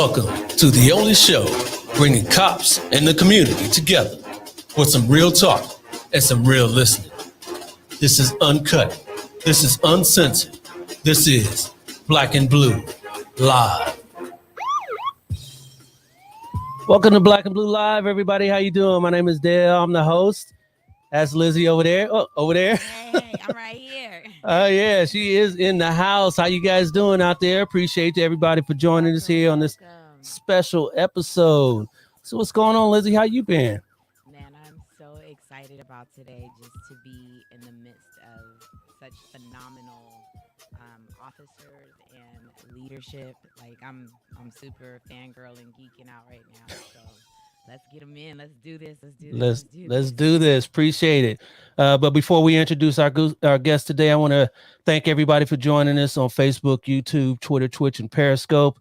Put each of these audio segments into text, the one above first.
Welcome to the only show bringing cops and the community together for some real talk and some real listening. This is uncut. This is uncensored. This is Black and Blue Live. Welcome to Black and Blue Live, everybody. How you doing? My name is Dale. I'm the host. That's Lizzie over there. Oh, over there. Hey, I'm right here. Oh, yeah, she is in the house. How you guys doing out there? Appreciate everybody for joining us here on this special episode. So what's going on, Lizzie? How you been? Man, I'm so excited about today just to be in the midst of such phenomenal officers and leadership. Like I'm super fangirl and geeking out right now. So let's get them in. Let's do this. Let's do this. Appreciate it. But before we introduce our guest today, I want to thank everybody for joining us on Facebook, YouTube, Twitter, Twitch, and Periscope.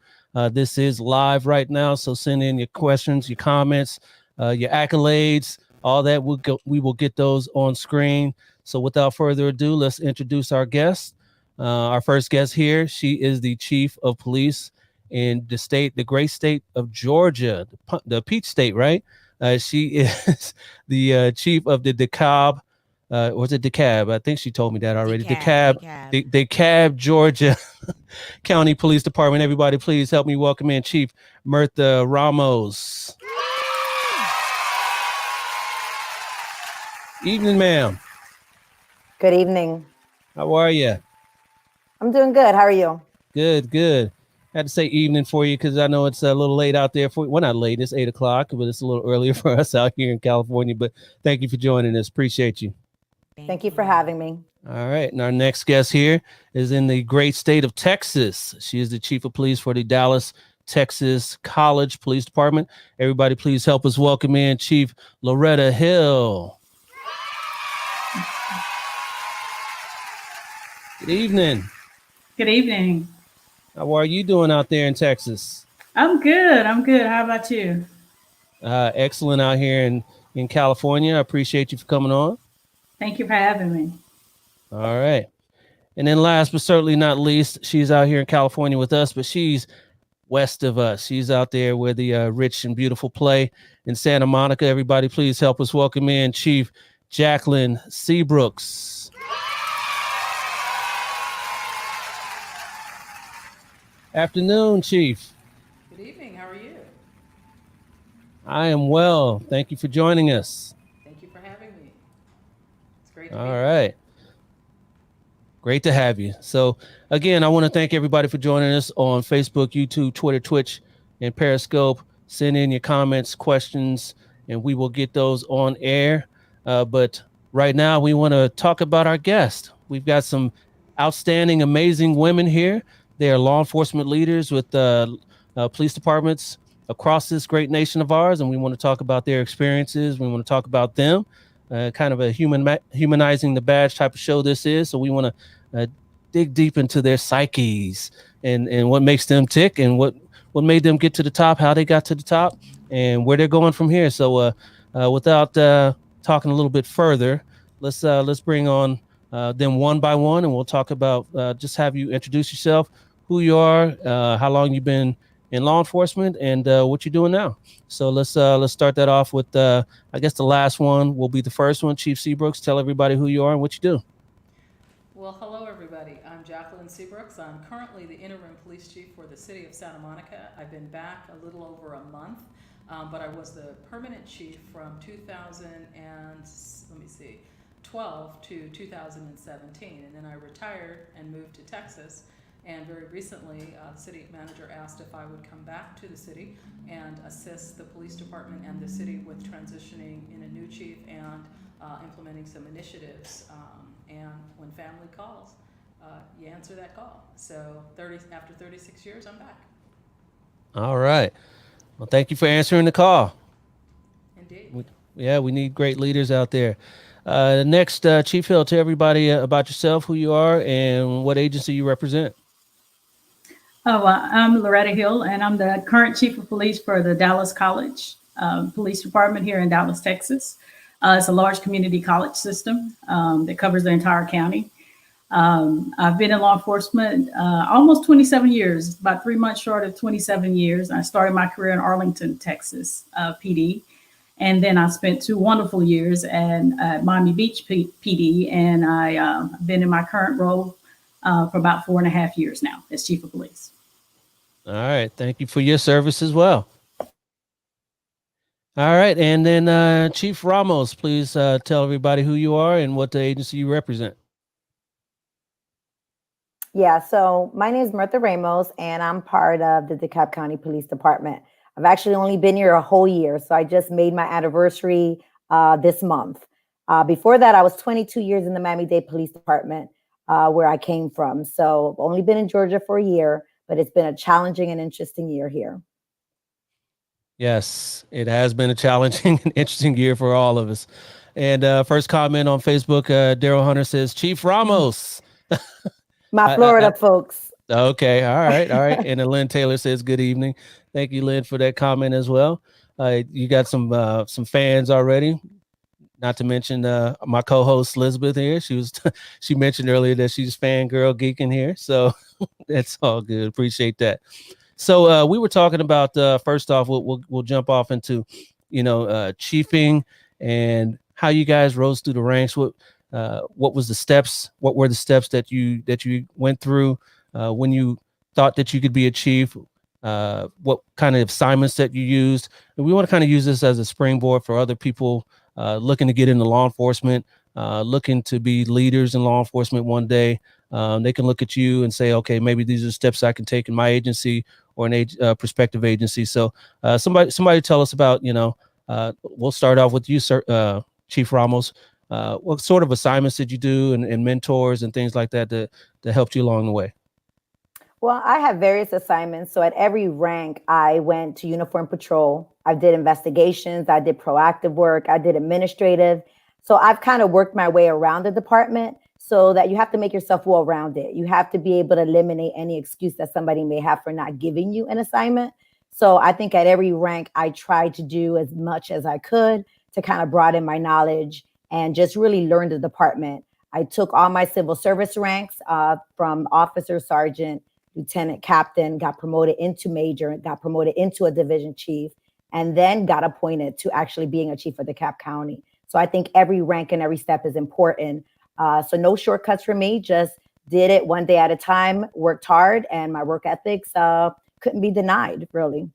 This is live right now, so send in your questions, your comments, your accolades, all that. We will get those on screen. So without further ado, let's introduce our guest. Our first guest here, she is the chief of police in the great state of Georgia, the Peach State, right? She is the chief of the DeKalb. Was it DeKalb? I think she told me that already. DeKalb, Georgia County Police Department. Everybody, please help me welcome in Chief Mirtha Ramos. Evening, ma'am. Good evening. How are you? I'm doing good. How are you? Good. I had to say evening for you because I know it's a little late out there for you. Well, not late. It's 8 o'clock, but it's a little earlier for us out here in California. But thank you for joining us. Appreciate you. Thank you for having me. All right. And our next guest here is in the great state of Texas. She is the chief of police for the Dallas, Texas College Police Department. Everybody, please help us welcome in Chief Loretta Hill. Good evening. Good evening. How are you doing out there in Texas? I'm good. How about you? Excellent out here in California. I appreciate you for coming on. Thank you for having me. All right. And then last but certainly not least, she's out here in California with us, but she's west of us. She's out there where the rich and beautiful play in Santa Monica. Everybody, please help us welcome in Chief Jacqueline Seabrooks. Afternoon, Chief. Good evening. How are you? I am well. Thank you for joining us. Thank you for having me. It's great to be All here. right. Great to have you. So, again, I want to thank everybody for joining us on Facebook, YouTube, Twitter, Twitch, and Periscope. Send in your comments, questions, and we will get those on air. But right now, we want to talk about our guest. We've got some outstanding, amazing women here. They are law enforcement leaders with police departments across this great nation of ours, and we want to talk about their experiences. We want to talk about them, kind of a humanizing the badge type of show this is. So we want to dig deep into their psyches and what makes them tick and what made them get to the top, how they got to the top, and where they're going from here. So without talking a little bit further, let's bring on them one by one, and we'll talk about just have you introduce yourself, who you are, how long you've been in law enforcement, and what you're doing now. So let's start that off with I guess the last one will be the first one. Chief Seabrooks, tell everybody who you are and what you do. Well, hello, everybody. I'm Jacqueline Seabrooks. I'm currently the interim police chief for the city of Santa Monica. I've been back a little over a month, but I was the permanent chief from 2012 to 2017, and then I retired and moved to Texas. And very recently, the city manager asked if I would come back to the city and assist the police department and the city with transitioning in a new chief and implementing some initiatives. And when family calls, you answer that call. So after 36 years, I'm back. All right. Well, thank you for answering the call. Indeed. We need great leaders out there. Next, Chief Hill, tell everybody about yourself, who you are, and what agency you represent. I'm Loretta Hill, and I'm the current chief of police for the Dallas College Police Department here in Dallas, Texas. It's a large community college system that covers the entire county. I've been in law enforcement almost 27 years, about 3 months short of 27 years. I started my career in Arlington, Texas, PD. And then I spent 2 wonderful years at Miami Beach PD. And I've been in my current role for about 4.5 years now as chief of police. All right. Thank you for your service as well. All right. And then Chief Ramos, please tell everybody who you are and what the agency you represent. Yeah, so my name is Mirtha Ramos, and I'm part of the DeKalb County Police Department. I've actually only been here a whole year, so I just made my anniversary this month. Before that, I was 22 years in the Miami-Dade Police Department, where I came from. So I've only been in Georgia for a year, but it's been a challenging and interesting year here. Yes, it has been a challenging and interesting year for all of us. And first comment on Facebook, Daryl Hunter says, Chief Ramos. My Florida folks. Okay. All right. And then Lynn Taylor says, good evening. Thank you, Lynn, for that comment as well. You got some fans already. Not to mention my co-host Elizabeth here. She mentioned earlier that she's fangirl geeking here. So that's all good. Appreciate that. So we were talking about first off, we'll jump off into, chiefing and how you guys rose through the ranks. What was the steps? What were the steps that you went through when you thought that you could be a chief? What kind of assignments that you used? And we want to kind of use this as a springboard for other people looking to get into law enforcement, looking to be leaders in law enforcement one day. They can look at you and say, okay, maybe these are steps I can take in my agency or an prospective agency. So somebody tell us about, we'll start off with you, sir, Chief Ramos. What sort of assignments did you do and mentors and things like that that helped you along the way? Well, I have various assignments. So at every rank, I went to uniform patrol. I did investigations. I did proactive work. I did administrative. So I've kind of worked my way around the department so that you have to make yourself well-rounded. You have to be able to eliminate any excuse that somebody may have for not giving you an assignment. So I think at every rank, I tried to do as much as I could to kind of broaden my knowledge and just really learn the department. I took all my civil service ranks from officer, sergeant, lieutenant, captain, got promoted into major, got promoted into a division chief, and then got appointed to actually being a chief of DeKalb County. So I think every rank and every step is important. So no shortcuts for me, just did it one day at a time, worked hard, and my work ethics couldn't be denied, really.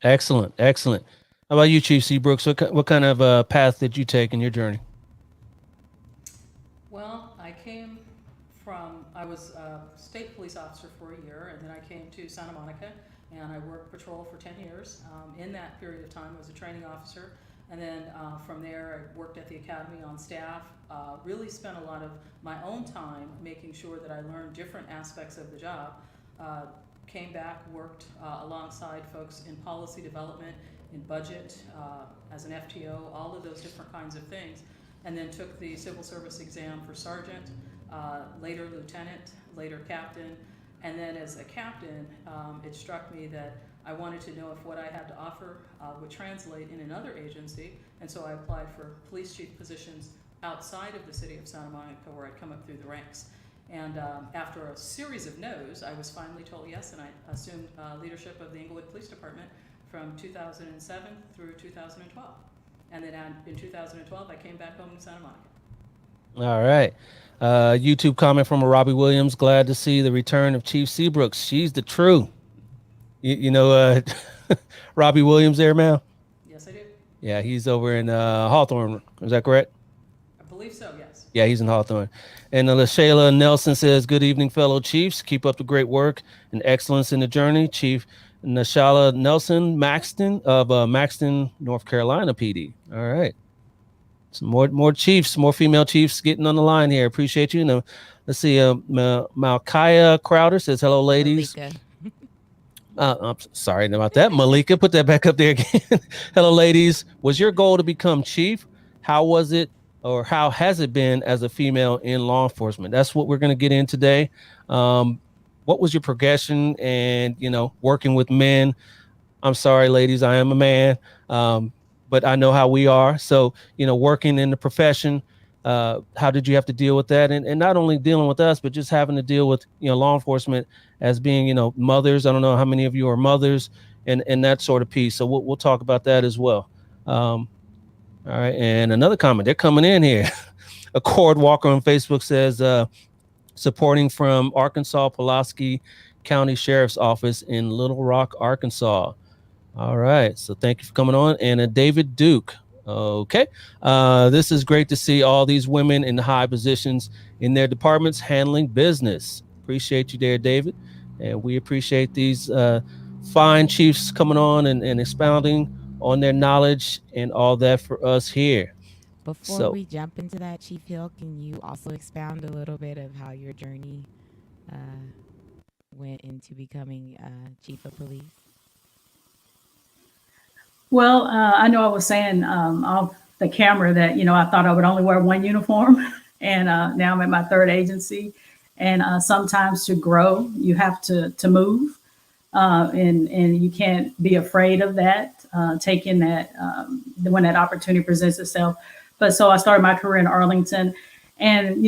Excellent. How about you, Chief Seabrooks? What kind of path did you take in your journey? Well, I was a state police officer for a year, and then I came to Santa Monica, and I worked patrol for 10 years. In that period of time, I was a training officer, and then from there, I worked at the academy on staff, really spent a lot of my own time making sure that I learned different aspects of the job. Came back, worked alongside folks in policy development, in budget, as an FTO, all of those different kinds of things, and then took the civil service exam for sergeant, later lieutenant, later captain, and then as a captain, it struck me that I wanted to know if what I had to offer would translate in another agency, and so I applied for police chief positions outside of the city of Santa Monica, where I'd come up through the ranks. And after a series of no's, I was finally told yes, and I assumed leadership of the Inglewood Police Department from 2007 through 2012. And then in 2012, I came back home to Santa Monica. All right. YouTube comment from Robbie Williams. Glad to see the return of Chief Seabrooks. She's the true. You know Robbie Williams there, man? Yes, I do. Yeah, he's over in Hawthorne. Is that correct? I believe so, yes. Yeah, he's in Hawthorne. And LaShayla Nelson says, good evening, fellow chiefs. Keep up the great work and excellence in the journey. Chief Nashala Nelson Maxton of Maxton, North Carolina PD. All right. Some more chiefs, more female chiefs getting on the line here. Appreciate you. Now, let's see. Malkia Crowder says, hello, ladies. I'm sorry about that. Malika, put that back up there again. Hello, ladies. Was your goal to become chief? How was it, or how has it been as a female in law enforcement? That's what we're going to get in today. What was your progression and, working with men? I'm sorry, ladies, I am a man, but I know how we are. So, working in the profession, How did you have to deal with that? And not only dealing with us, but just having to deal with, law enforcement as being, mothers. I don't know how many of you are mothers and that sort of piece. So we'll talk about that as well. All right. And another comment, they're coming in here. Accord Walker on Facebook says, supporting from Arkansas Pulaski County Sheriff's Office in Little Rock, Arkansas. All right. So thank you for coming on. And David Duke. Okay. This is great to see all these women in high positions in their departments handling business. Appreciate you there, David. And we appreciate these fine chiefs coming on and expounding on their knowledge and all that for us here. Before we jump into that, Chief Hill, can you also expound a little bit of how your journey went into becoming chief of police? Well, I know I was saying off the camera that, I thought I would only wear one uniform. And now I'm at my third agency. And sometimes to grow, you have to move. And you can't be afraid of that, taking that when that opportunity presents itself. But so I started my career in Arlington. And,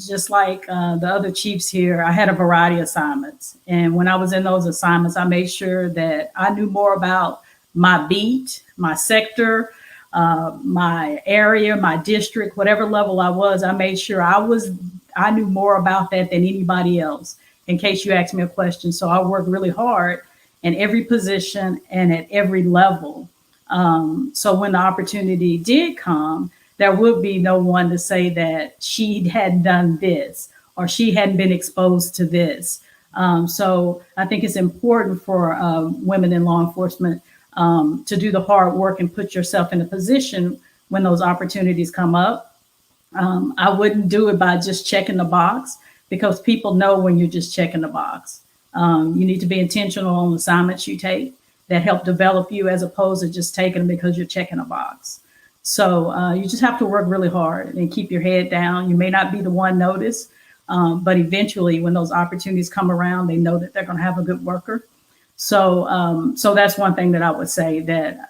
just like the other chiefs here, I had a variety of assignments. And when I was in those assignments, I made sure that I knew more about my beat, my sector, my area, my district, whatever level I was. I made sure I knew more about that than anybody else in case you ask me a question. So I worked really hard in every position and at every level. So when the opportunity did come, there would be no one to say that she hadn't done this or she hadn't been exposed to this. So I think it's important for women in law enforcement to do the hard work and put yourself in a position when those opportunities come up. I wouldn't do it by just checking the box because people know when you're just checking the box. You need to be intentional on assignments you take that help develop you as opposed to just taking them because you're checking a box. So you just have to work really hard and keep your head down. You may not be the one noticed, but eventually when those opportunities come around, they know that they're going to have a good worker. So that's one thing that I would say, that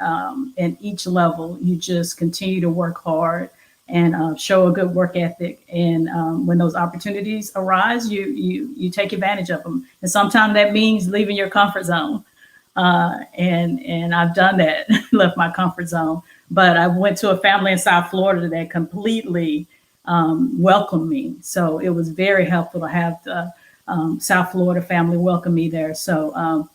at each level, you just continue to work hard and show a good work ethic. And when those opportunities arise, you take advantage of them. And sometimes that means leaving your comfort zone. And I've done that, left my comfort zone. But I went to a family in South Florida that completely welcomed me. So it was very helpful to have the South Florida family welcome me there. So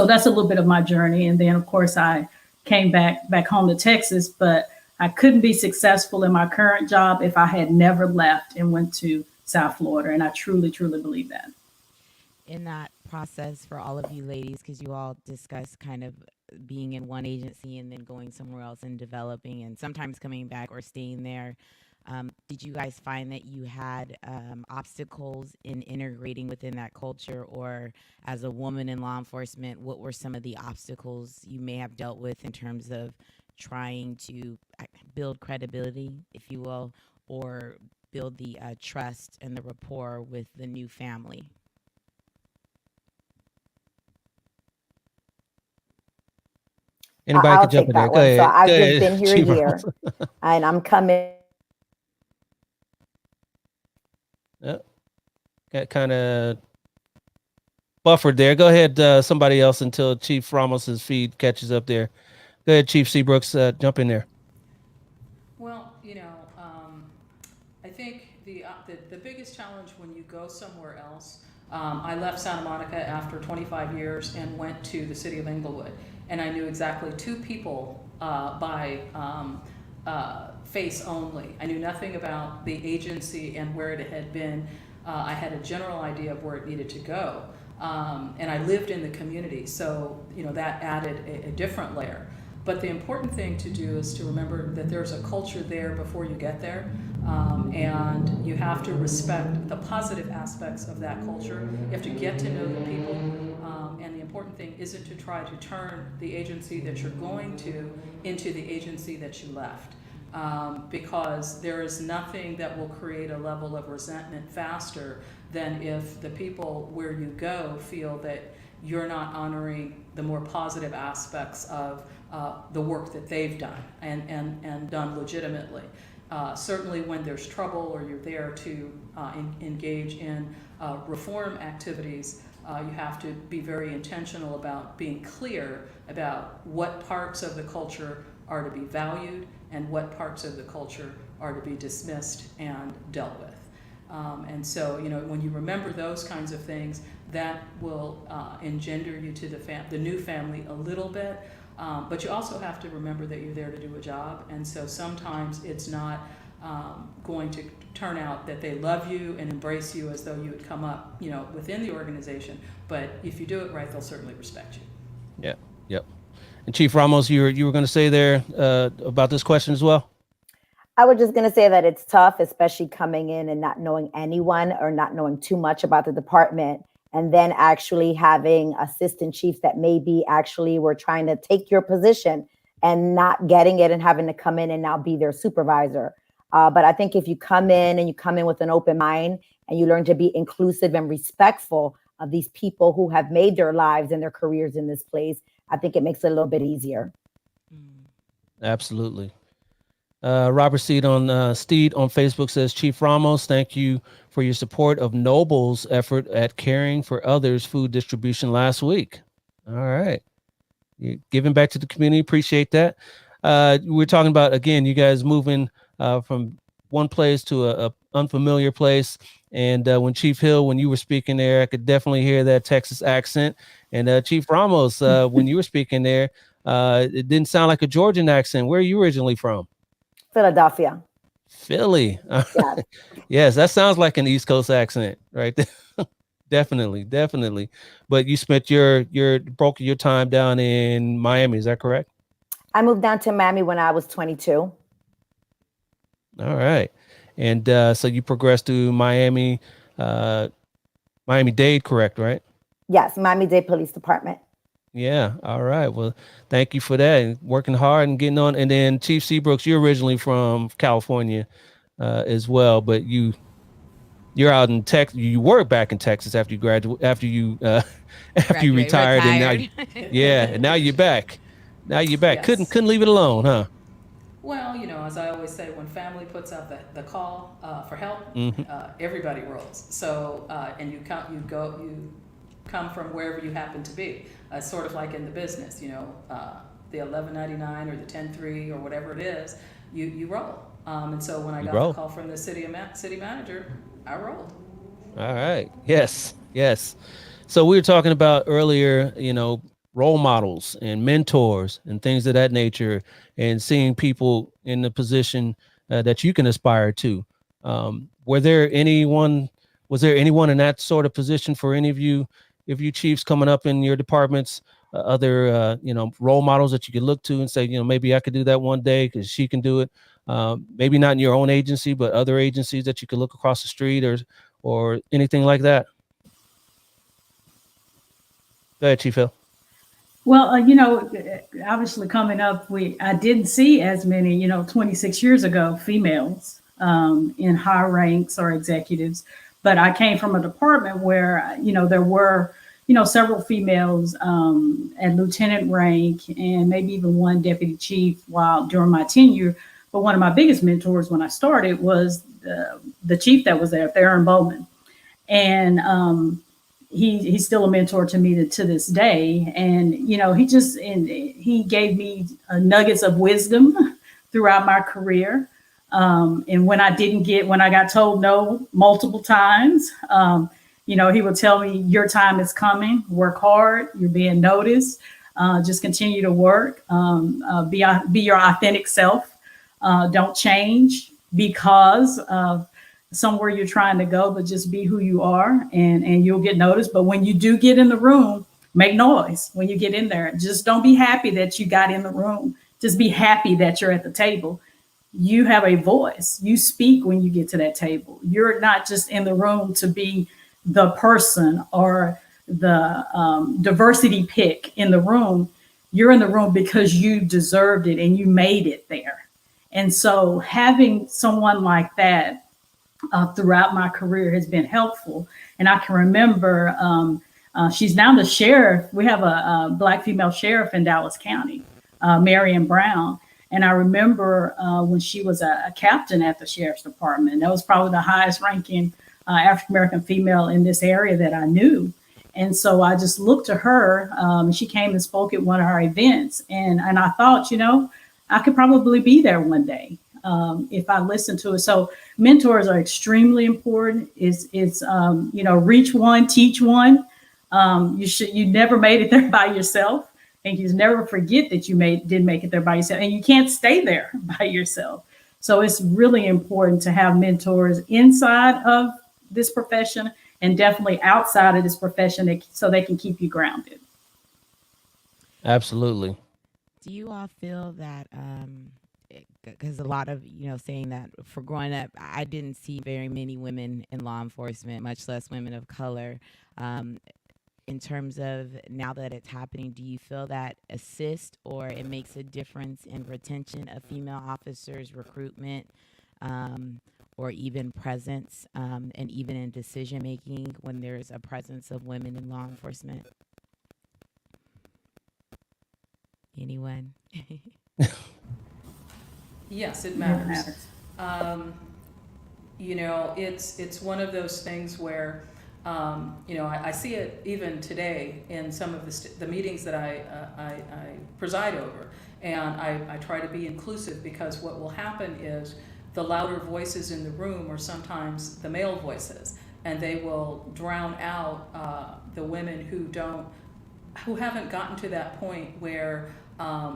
that's a little bit of my journey. And then, of course, I came back home to Texas, but I couldn't be successful in my current job if I had never left and went to South Florida. And I truly, truly believe that. In that process for all of you ladies, because you all discuss kind of being in one agency and then going somewhere else and developing and sometimes coming back or staying there, did you guys find that you had obstacles in integrating within that culture? Or as a woman in law enforcement, what were some of the obstacles you may have dealt with in terms of trying to build credibility, if you will, or build the trust and the rapport with the new family? Anybody I'll could jump take in there. that Go one. ahead. So I've Go just ahead, been here a Chief year, Ramos. and I'm coming. Yeah. Got kind of buffered there. Go ahead, somebody else, until Chief Ramos's feed catches up there. Go ahead, Chief Seabrooks, jump in there. Well, I think the biggest challenge when you go somewhere else, I left Santa Monica after 25 years and went to the city of Inglewood, and I knew exactly 2 people by face only. I knew nothing about the agency and where it had been. I had a general idea of where it needed to go, and I lived in the community, so that added a different layer. But the important thing to do is to remember that there's a culture there before you get there, and you have to respect the positive aspects of that culture. You have to get to know the people, and the important thing isn't to try to turn the agency that you're going to into the agency that you left, because there is nothing that will create a level of resentment faster than if the people where you go feel that you're not honoring the more positive aspects of the work that they've done and done legitimately. Certainly when there's trouble or you're there to engage in reform activities, you have to be very intentional about being clear about what parts of the culture are to be valued and what parts of the culture are to be dismissed and dealt with. And so, when you remember those kinds of things, that will engender you to the new family a little bit. But you also have to remember that you're there to do a job. And so sometimes it's not going to turn out that they love you and embrace you as though you had come up, within the organization. But if you do it right, they'll certainly respect you. Yeah. Yep. And Chief Ramos, you were going to say there about this question as well? I was just going to say that it's tough, especially coming in and not knowing anyone or not knowing too much about the department, and then actually having assistant chiefs that maybe actually were trying to take your position and not getting it and having to come in and now be their supervisor. But I think if you come in and you come in with an open mind and you learn to be inclusive and respectful of these people who have made their lives and their careers in this place, I think it makes it a little bit easier. Absolutely. Robert Steed on Facebook says, Chief Ramos, thank you for your support of Noble's effort at caring for others food distribution last week. All right. You're giving back to the community. Appreciate that. We're talking about, again, you guys moving from one place to a unfamiliar place. And when Chief Hill, when you were speaking there, I could definitely hear that Texas accent. And Chief Ramos, when you were speaking there, it didn't sound like a Georgian accent. Where are you originally from? Philadelphia. Philly. Yeah. Yes, that sounds like an East Coast accent right there. Definitely. But you spent your bulk of your time down in Miami, is that correct? I moved down to Miami when I was 22. All right. And so you progressed to Miami-Dade, correct, right? Yes, Miami-Dade Police Department. Yeah. All right. Well, thank you for that. And working hard and getting on. And then Chief Seabrooks, you're originally from California as well, but you're out in Texas. You were back in Texas after you graduated, after you retired, and now you're back. Yes. Couldn't leave it alone, huh? Well, as I always say, when family puts out the call for help, everybody rolls. So, and you come from wherever you happen to be. Sort of like in the business, the $11.99 or the 10.3 or whatever it is, you roll. And so when I got the call from the city manager, I rolled. All right. Yes. So we were talking about earlier, role models and mentors and things of that nature, and seeing people in the position that you can aspire to. Was there anyone in that sort of position for any of you? If you chiefs coming up in your departments, other role models that you could look to and say, maybe I could do that one day because she can do it. Maybe not in your own agency, but other agencies that you could look across the street or anything like that. Go ahead, Chief Hill. Well, obviously coming up, I didn't see as many, 26 years ago, females in high ranks or executives. But I came from a department where, there were, several females at lieutenant rank and maybe even one deputy chief during my tenure. But one of my biggest mentors when I started was the chief that was there, Theron Bowman. And he's still a mentor to me to this day. And, he gave me nuggets of wisdom throughout my career. And when I got told no multiple times, he would tell me, your time is coming, work hard, you're being noticed, just continue to work, be your authentic self, don't change because of somewhere you're trying to go, but just be who you are and you'll get noticed. But when you do get in the room, make noise when you get in there. Just don't be happy that you got in the room. Just be happy that you're at the table. You have a voice. You speak when you get to that table. You're not just in the room to be the person or the diversity pick in the room. You're in the room because you deserved it and you made it there. And so having someone like that throughout my career has been helpful. And I can remember she's now the sheriff. We have a Black female sheriff in Dallas County, Marion Brown. And I remember when she was a captain at the sheriff's department. That was probably the highest ranking African American female in this area that I knew. And so I just looked to her. She came and spoke at one of our events, and I thought, I could probably be there one day if I listened to it. So mentors are extremely important. It's reach one, teach one. You never made it there by yourself, and you never forget that you did make it there by yourself, and you can't stay there by yourself. So it's really important to have mentors inside of this profession and definitely outside of this profession so they can keep you grounded. Absolutely. Do you all feel that, because a lot of, saying that for growing up, I didn't see very many women in law enforcement, much less women of color. In terms of now that it's happening, do you feel that assists or it makes a difference in retention of female officers, recruitment, or even presence, and even in decision making when there's a presence of women in law enforcement? Anyone? Yes, it matters. It's one of those things where, I see it even today in some of the meetings that I preside over, and I try to be inclusive, because what will happen is the louder voices in the room are sometimes the male voices, and they will drown out the women who haven't gotten to that point where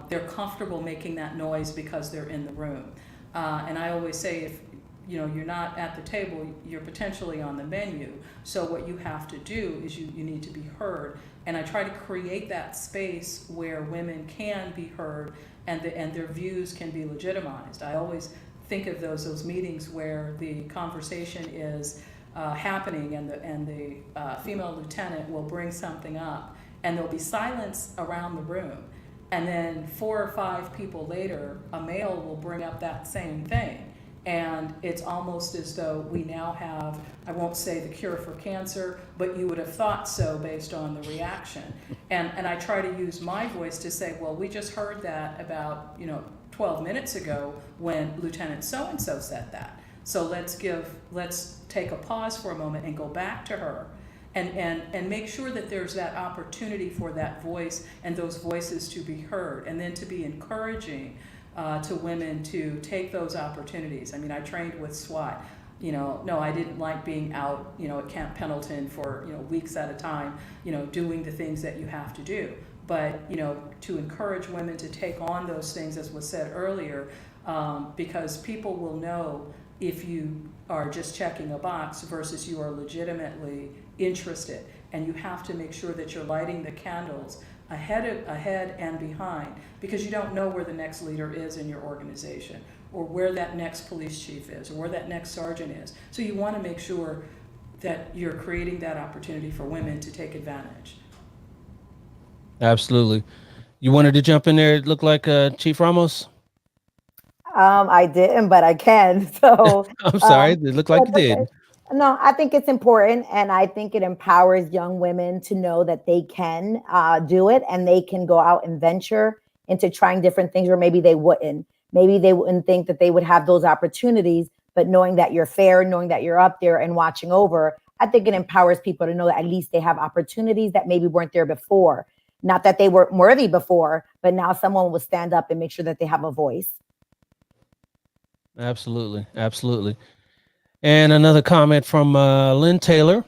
they're comfortable making that noise because they're in the room. And I always say, if you're not at the table, you're potentially on the menu. So what you have to do is you need to be heard. And I try to create that space where women can be heard and their views can be legitimized. I always think of those meetings where the conversation is happening, and the female lieutenant will bring something up, and there'll be silence around the room. And then 4 or 5 people later, a male will bring up that same thing. And it's almost as though we now have, I won't say the cure for cancer, but you would have thought so based on the reaction. And I try to use my voice to say, well, we just heard that about 12 minutes ago when Lieutenant so-and-so said that. So let's take a pause for a moment and go back to her and make sure that there's that opportunity for that voice and those voices to be heard, and then to be encouraging to women to take those opportunities. I mean, I trained with SWAT. No, I didn't like being out, at Camp Pendleton for, weeks at a time, doing the things that you have to do. But, to encourage women to take on those things, as was said earlier, because people will know if you are just checking a box versus you are legitimately interested. And you have to make sure that you're lighting the candles ahead and behind, because you don't know where the next leader is in your organization, or where that next police chief is, or where that next sergeant is. So you want to make sure that you're creating that opportunity for women to take advantage. Absolutely. You wanted to jump in there? It looked like Chief Ramos. I didn't, but I can. So I'm sorry. It looked like you did. Okay. No, I think it's important, and I think it empowers young women to know that they can do it, and they can go out and venture into trying different things, or maybe they wouldn't. Maybe they wouldn't think that they would have those opportunities, but knowing that you're fair, knowing that you're up there and watching over, I think it empowers people to know that at least they have opportunities that maybe weren't there before. Not that they weren't worthy before, but now someone will stand up and make sure that they have a voice. Absolutely. Absolutely. And another comment from Lynn Taylor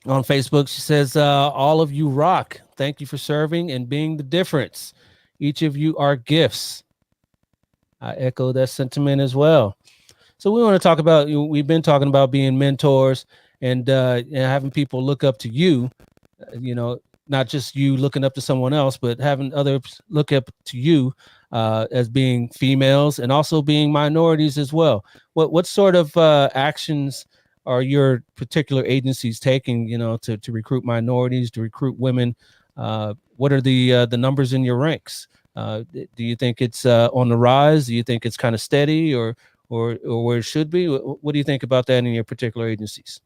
on Facebook. She says, all of you rock. Thank you for serving and being the difference. Each of you are gifts. I echo that sentiment as well. So we want to talk about, we've been talking about being mentors and having people look up to you, not just you looking up to someone else, but having others look up to you as being females and also being minorities as well. What sort of actions are your particular agencies taking, to recruit minorities, to recruit women? What are the numbers in your ranks? Do you think it's on the rise? Do you think it's kind of steady, or where it should be? What do you think about that in your particular agencies?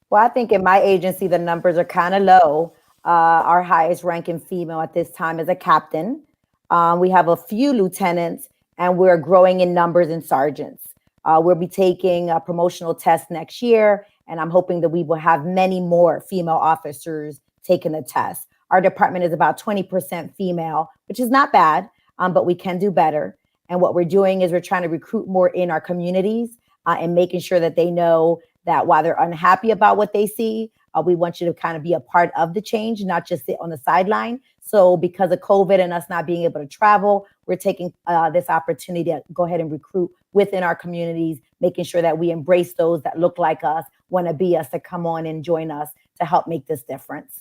Well, I think in my agency, the numbers are kind of low. Our highest ranking female at this time is a captain. We have a few lieutenants, and we're growing in numbers in sergeants. We'll be taking a promotional test next year, and I'm hoping that we will have many more female officers taking the test. Our department is about 20% female, which is not bad, but we can do better. And what we're doing is we're trying to recruit more in our communities and making sure that they know that while they're unhappy about what they see, we want you to kind of be a part of the change, not just sit on the sideline. So because of COVID and us not being able to travel, we're taking this opportunity to go ahead and recruit within our communities, making sure that we embrace those that look like us, want to be us, to come on and join us to help make this difference.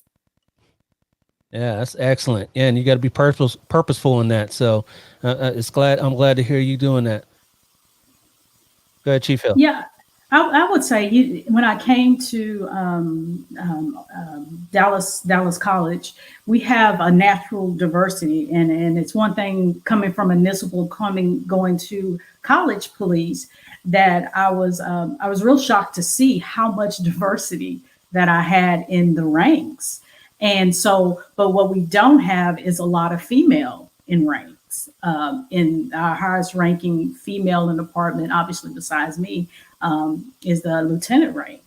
Yeah, that's excellent. Yeah, and you got to be purposeful in that. So I'm glad to hear you doing that. Go ahead, Chief Hill. Yeah, I would say when I came to Dallas College, we have a natural diversity, and it's one thing coming from municipal, going to college police, that I was real shocked to see how much diversity that I had in the ranks. And so, but what we don't have is a lot of female in ranks. In our highest ranking female in the department, obviously besides me, is the lieutenant rank.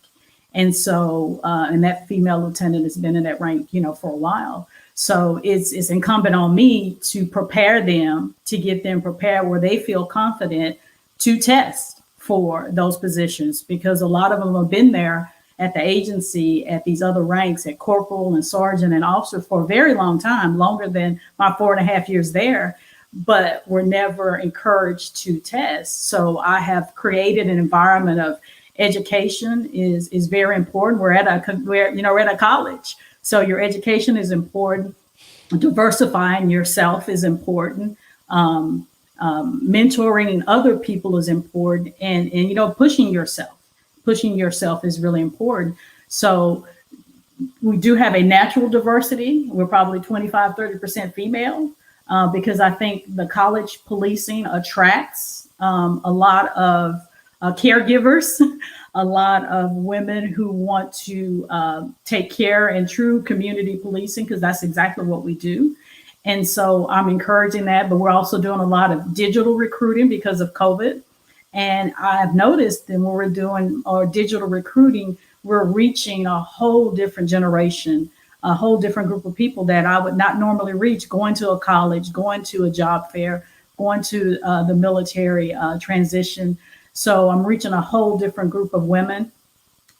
And so, and that female lieutenant has been in that rank, for a while. So it's incumbent on me to prepare them, to get them prepared where they feel confident to test for those positions, because a lot of them have been there at the agency, at these other ranks, at corporal and sergeant and officer for a very long time, longer than my 4.5 years there, but were never encouraged to test. So I have created an environment of education is very important. We're at a college, so your education is important. Diversifying yourself is important. Mentoring other people is important, and pushing yourself is really important. So we do have a natural diversity. We're probably 25-30% female, because I think the college policing attracts a lot of caregivers, a lot of women who want to take care in true community policing, because that's exactly what we do. And so I'm encouraging that, but we're also doing a lot of digital recruiting because of COVID. And I've noticed that when we're doing our digital recruiting, we're reaching a whole different generation, a whole different group of people that I would not normally reach, going to a college, going to a job fair, going to the military transition. So I'm reaching a whole different group of women.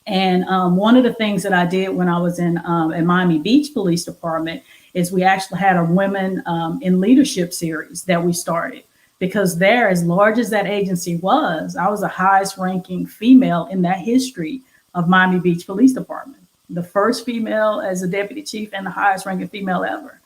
And one of the things that I did when I was in Miami Beach Police Department is we actually had a Women in Leadership series that we started. Because there, as large as that agency was, I was the highest ranking female in that history of Miami Beach Police Department. The first female as a deputy chief and the highest ranking female ever.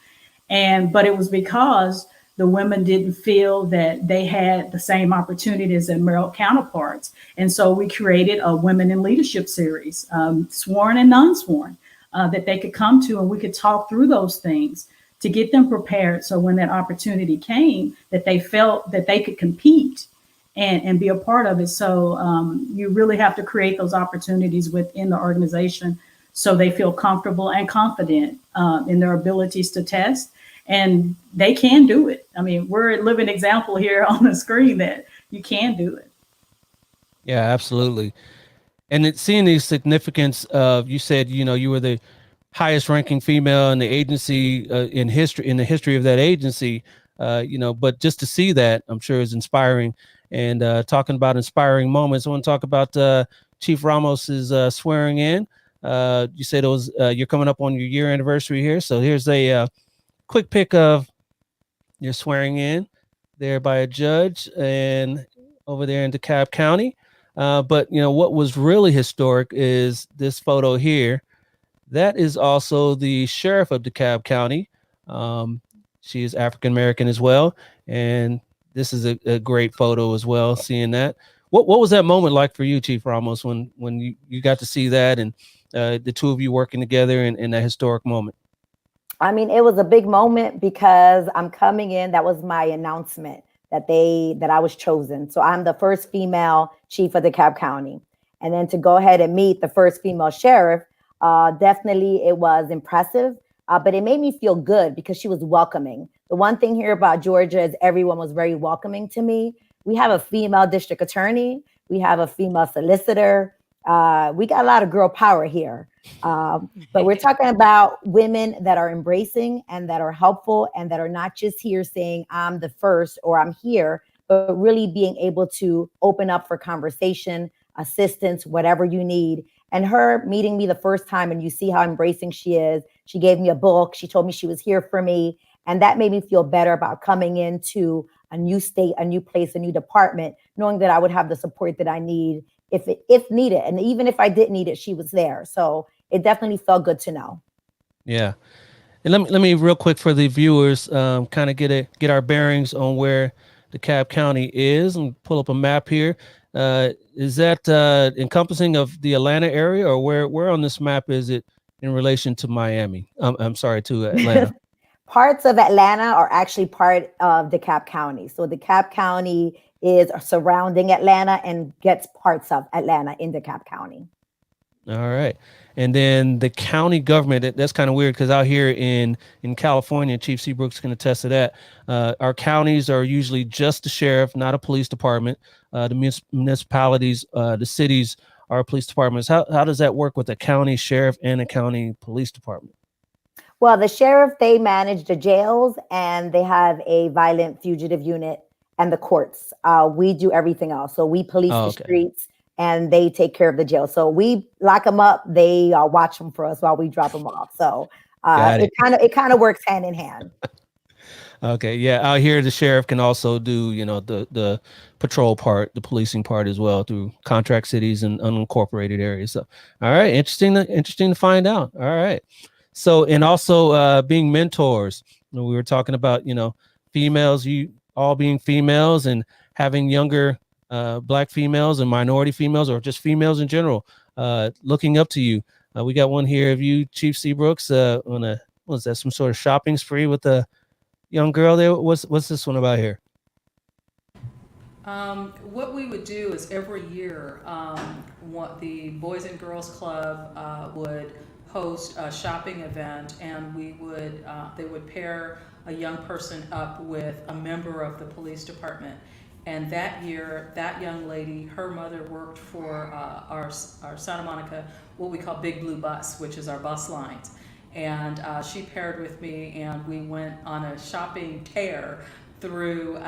But it was because the women didn't feel that they had the same opportunities as their male counterparts. And so we created a Women in Leadership series, sworn and non-sworn, that they could come to, and we could talk through those things to get them prepared. So when that opportunity came, that they felt that they could compete and be a part of it. So you really have to create those opportunities within the organization so they feel comfortable and confident in their abilities to test. And they can do it. I mean, we're a living example here on the screen that you can do it. Yeah, absolutely. And seeing the significance of, you said, you were the highest ranking female in the agency in the history of that agency, but just to see that, I'm sure is inspiring. And talking about inspiring moments, I want to talk about Chief Ramos's swearing in. You said it was you're coming up on your year anniversary here, so here's a quick pic of your swearing in there by a judge and over there in DeKalb County. But what was really historic is this photo here. That is also the sheriff of DeKalb County. She is African American as well, and this is a great photo as well. Seeing that, what was that moment like for you, Chief Ramos, when you got to see that and the two of you working together in that historic moment? I mean, it was a big moment because I'm coming in. That was my announcement that I was chosen. So I'm the first female chief of DeKalb County, and then to go ahead and meet the first female sheriff. Definitely it was impressive, but it made me feel good because she was welcoming. The one thing here about Georgia is everyone was very welcoming to me. We have a female district attorney. We have a female solicitor. We got a lot of girl power here. But we're talking about women that are embracing and that are helpful and that are not just here saying I'm the first or I'm here, but really being able to open up for conversation, assistance, whatever you need. And her meeting me the first time, and you see how embracing she is. She gave me a book. She told me she was here for me. And that made me feel better about coming into a new state, a new place, a new department, knowing that I would have the support that I need if needed. And even if I didn't need it, she was there. So it definitely felt good to know. Yeah. And let me real quick for the viewers, kind of get our bearings on where DeKalb County is, and pull up a map here. Is that encompassing of the Atlanta area, or where on this map is it in relation to Miami? I'm sorry, to Atlanta. Parts of Atlanta are actually part of DeKalb County. So DeKalb County is surrounding Atlanta and gets parts of Atlanta in DeKalb County. All right. And then the county government, that's kind of weird because out here in California, Chief Seabrook's can attest to that. Our counties are usually just the sheriff, not a police department. The municipalities, the cities are police departments. How does that work with the county sheriff and the county police department? Well, the sheriff, they manage the jails and they have a violent fugitive unit and the courts. We do everything else. So we police the streets and they take care of the jail. So we lock them up. They watch them for us while we drop them off. So it kind of works hand in hand. Okay. Yeah. Out here, the sheriff can also do, the patrol part, the policing part as well through contract cities and unincorporated areas. So, all right. Interesting to find out. All right. So, and also being mentors. We were talking about, females, you all being females and having younger Black females and minority females, or just females in general, looking up to you. We got one here of you, Chief Seabrooks, was that some sort of shopping spree with a young girl there? What's this one about here? What we would do is every year, what the Boys and Girls Club would host a shopping event, and they would pair a young person up with a member of the police department. And that year, that young lady, her mother worked for our Santa Monica, what we call Big Blue Bus, which is our bus lines. And she paired with me, and we went on a shopping tear through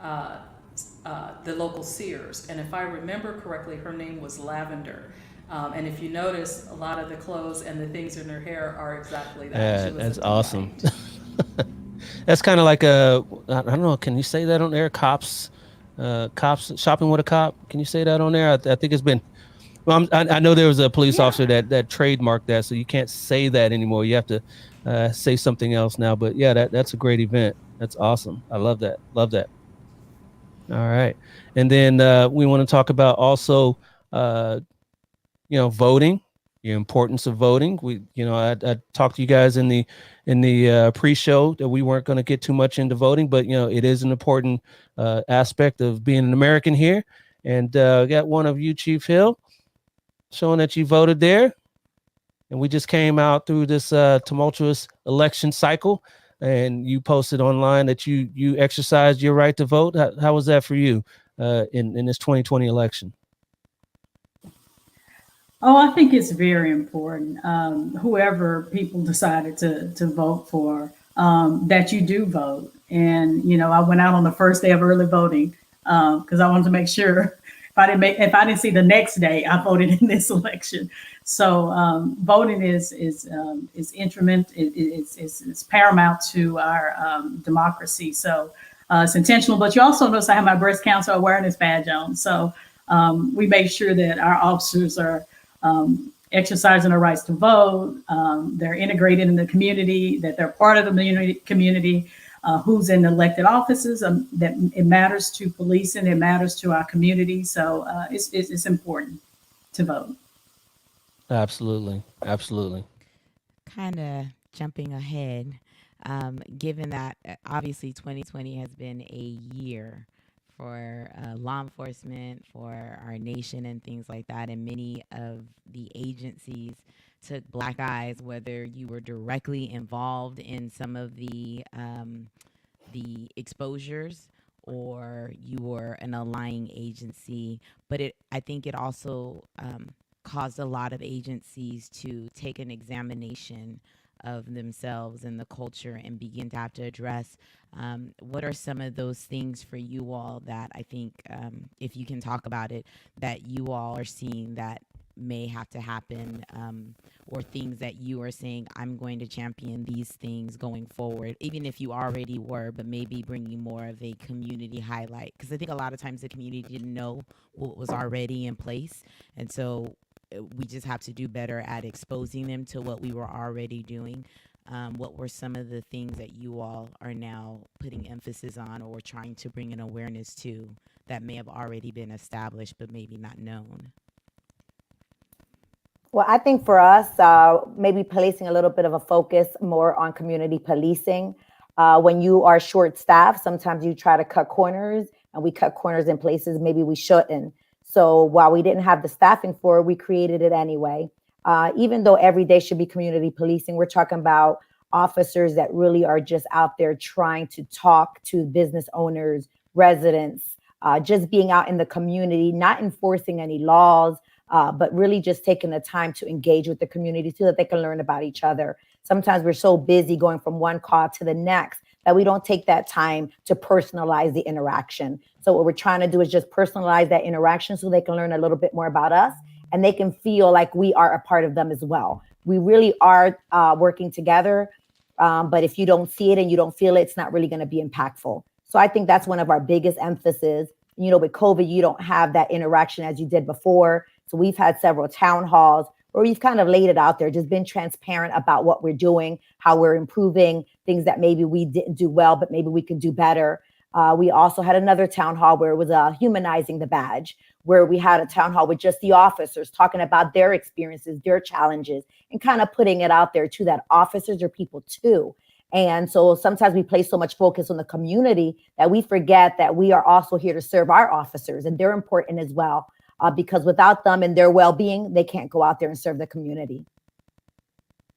the local Sears. And if I remember correctly, her name was Lavender. And if you notice, a lot of the clothes and the things in her hair are exactly that. Yeah, that's awesome. That's kind of like I don't know, can you say that on air? Cops shopping with a cop. Can you say that on there? I think it's been, well, I know there was a police officer that trademarked that, so you can't say that anymore. You have to say something else now. But yeah, that's a great event. That's awesome. I love that. Love that. All right. And then we want to talk about also, voting, the importance of voting. I talked to you guys in the pre-show that we weren't going to get too much into voting, but it is an important aspect of being an American here. And got one of you, Chief Hill, showing that you voted there. And we just came out through this tumultuous election cycle, and you posted online that you exercised your right to vote. How was that for you in this 2020 election? Oh, I think it's very important. Whoever people decided to vote for, that you do vote. And I went out on the first day of early voting because I wanted to make sure if I didn't see the next day, I voted in this election. So voting is instrumental. It's paramount to our democracy. So it's intentional. But you also notice I have my breast cancer awareness badge on. So we make sure that our officers are exercising their rights to vote. They're integrated in the community, that they're part of the community, who's in elected offices, that it matters to policing, it matters to our community. So it's important to vote. Absolutely. Absolutely. Kind of jumping ahead, given that obviously 2020 has been a year for law enforcement, for our nation, and things like that. And many of the agencies took black eyes, whether you were directly involved in some of the exposures or you were an allying agency. But I think it also caused a lot of agencies to take an examination of themselves and the culture and begin to have to address what are some of those things for you all that I think, if you can talk about it, that you all are seeing that may have to happen, or things that you are saying, I'm going to champion these things going forward, even if you already were, but maybe bringing more of a community highlight. Because I think a lot of times the community didn't know what was already in place. And so we just have to do better at exposing them to what we were already doing. What were some of the things that you all are now putting emphasis on or trying to bring an awareness to that may have already been established but maybe not known? Well, I think for us, maybe placing a little bit of a focus more on community policing. When you are short staffed, sometimes you try to cut corners, and we cut corners in places maybe we shouldn't. So while we didn't have the staffing for it, we created it anyway. Even though every day should be community policing, we're talking about officers that really are just out there trying to talk to business owners, residents, just being out in the community, not enforcing any laws, but really just taking the time to engage with the community so that they can learn about each other. Sometimes we're so busy going from one call to the next that we don't take that time to personalize the interaction. So what we're trying to do is just personalize that interaction so they can learn a little bit more about us and they can feel like we are a part of them as well. We really are working together, but if you don't see it and you don't feel it, it's not really going to be impactful. So I think that's one of our biggest emphasis. You know, with COVID, you don't have that interaction as you did before. So we've had several town halls where we've kind of laid it out there, just been transparent about what we're doing, how we're improving, things that maybe we didn't do well, but maybe we could do better. We also had another town hall where it was humanizing the badge, where we had a town hall with just the officers talking about their experiences, their challenges, and kind of putting it out there too, that officers are people too. And so sometimes we place so much focus on the community that we forget that we are also here to serve our officers, and they're important as well. Because without them and their well-being, they can't go out there and serve the community.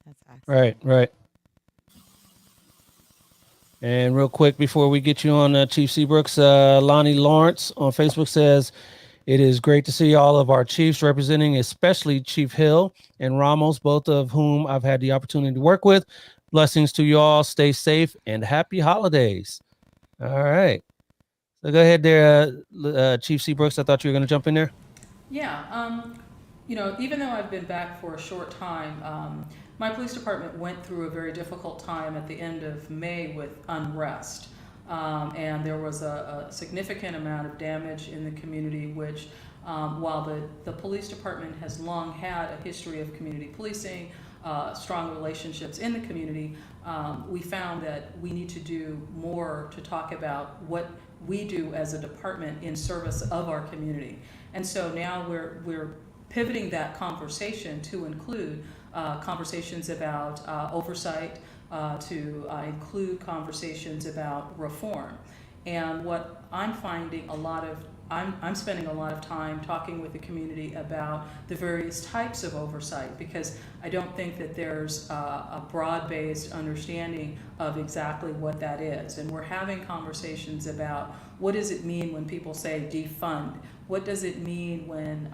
That's excellent. Right. And real quick, before we get you on, Chief Seabrooks, Lonnie Lawrence on Facebook says, it is great to see all of our chiefs representing, especially Chief Hill and Ramos, both of whom I've had the opportunity to work with. Blessings to you all. Stay safe and happy holidays. All right. So go ahead there, Chief Seabrooks. I thought you were going to jump in there. Yeah, you know, even though I've been back for a short time, my police department went through a very difficult time at the end of May with unrest. And there was a significant amount of damage in the community, which while the police department has long had a history of community policing, strong relationships in the community, we found that we need to do more to talk about what we do as a department in service of our community. And so now we're pivoting that conversation to include conversations about oversight, to include conversations about reform. And what I'm finding I'm spending a lot of time talking with the community about the various types of oversight, because I don't think that there's a broad-based understanding of exactly what that is. And we're having conversations about what does it mean when people say defund? What does it mean when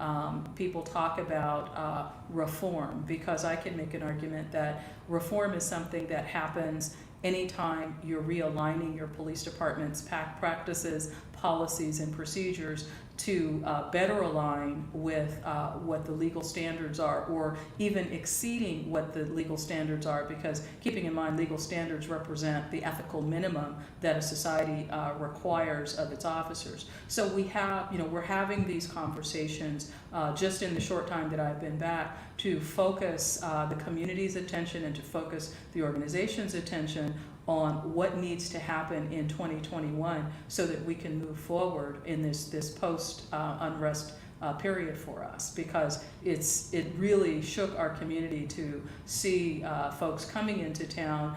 people talk about reform? Because I can make an argument that reform is something that happens anytime you're realigning your police department's practices, policies, and procedures to better align with what the legal standards are, or even exceeding what the legal standards are, because keeping in mind legal standards represent the ethical minimum that a society requires of its officers. So we're having these conversations just in the short time that I've been back to focus the community's attention and to focus the organization's attention on what needs to happen in 2021 so that we can move forward in this post unrest period for us, because it really shook our community to see folks coming into town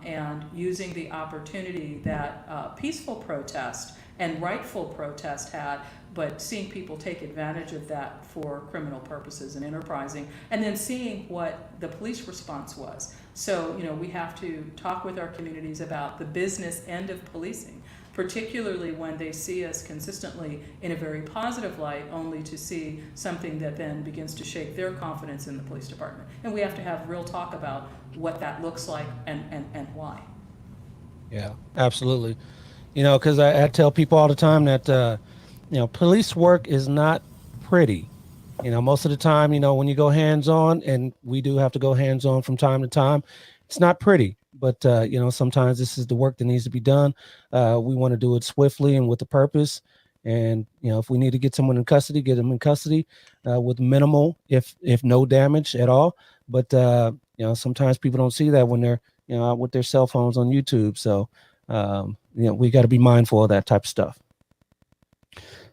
and using the opportunity that peaceful protest and rightful protest had, but seeing people take advantage of that for criminal purposes and enterprising, and then seeing what the police response was. So, we have to talk with our communities about the business end of policing, particularly when they see us consistently in a very positive light, only to see something that then begins to shake their confidence in the police department. And we have to have real talk about what that looks like and why. Yeah, absolutely. Because I tell people all the time that, police work is not pretty. Most of the time, when you go hands-on, and we do have to go hands-on from time to time, it's not pretty. But, sometimes this is the work that needs to be done. We want to do it swiftly and with a purpose. And, if we need to get someone in custody, get them in custody with minimal, if no damage at all. But, sometimes people don't see that when they're, out with their cell phones on YouTube. So, we got to be mindful of that type of stuff.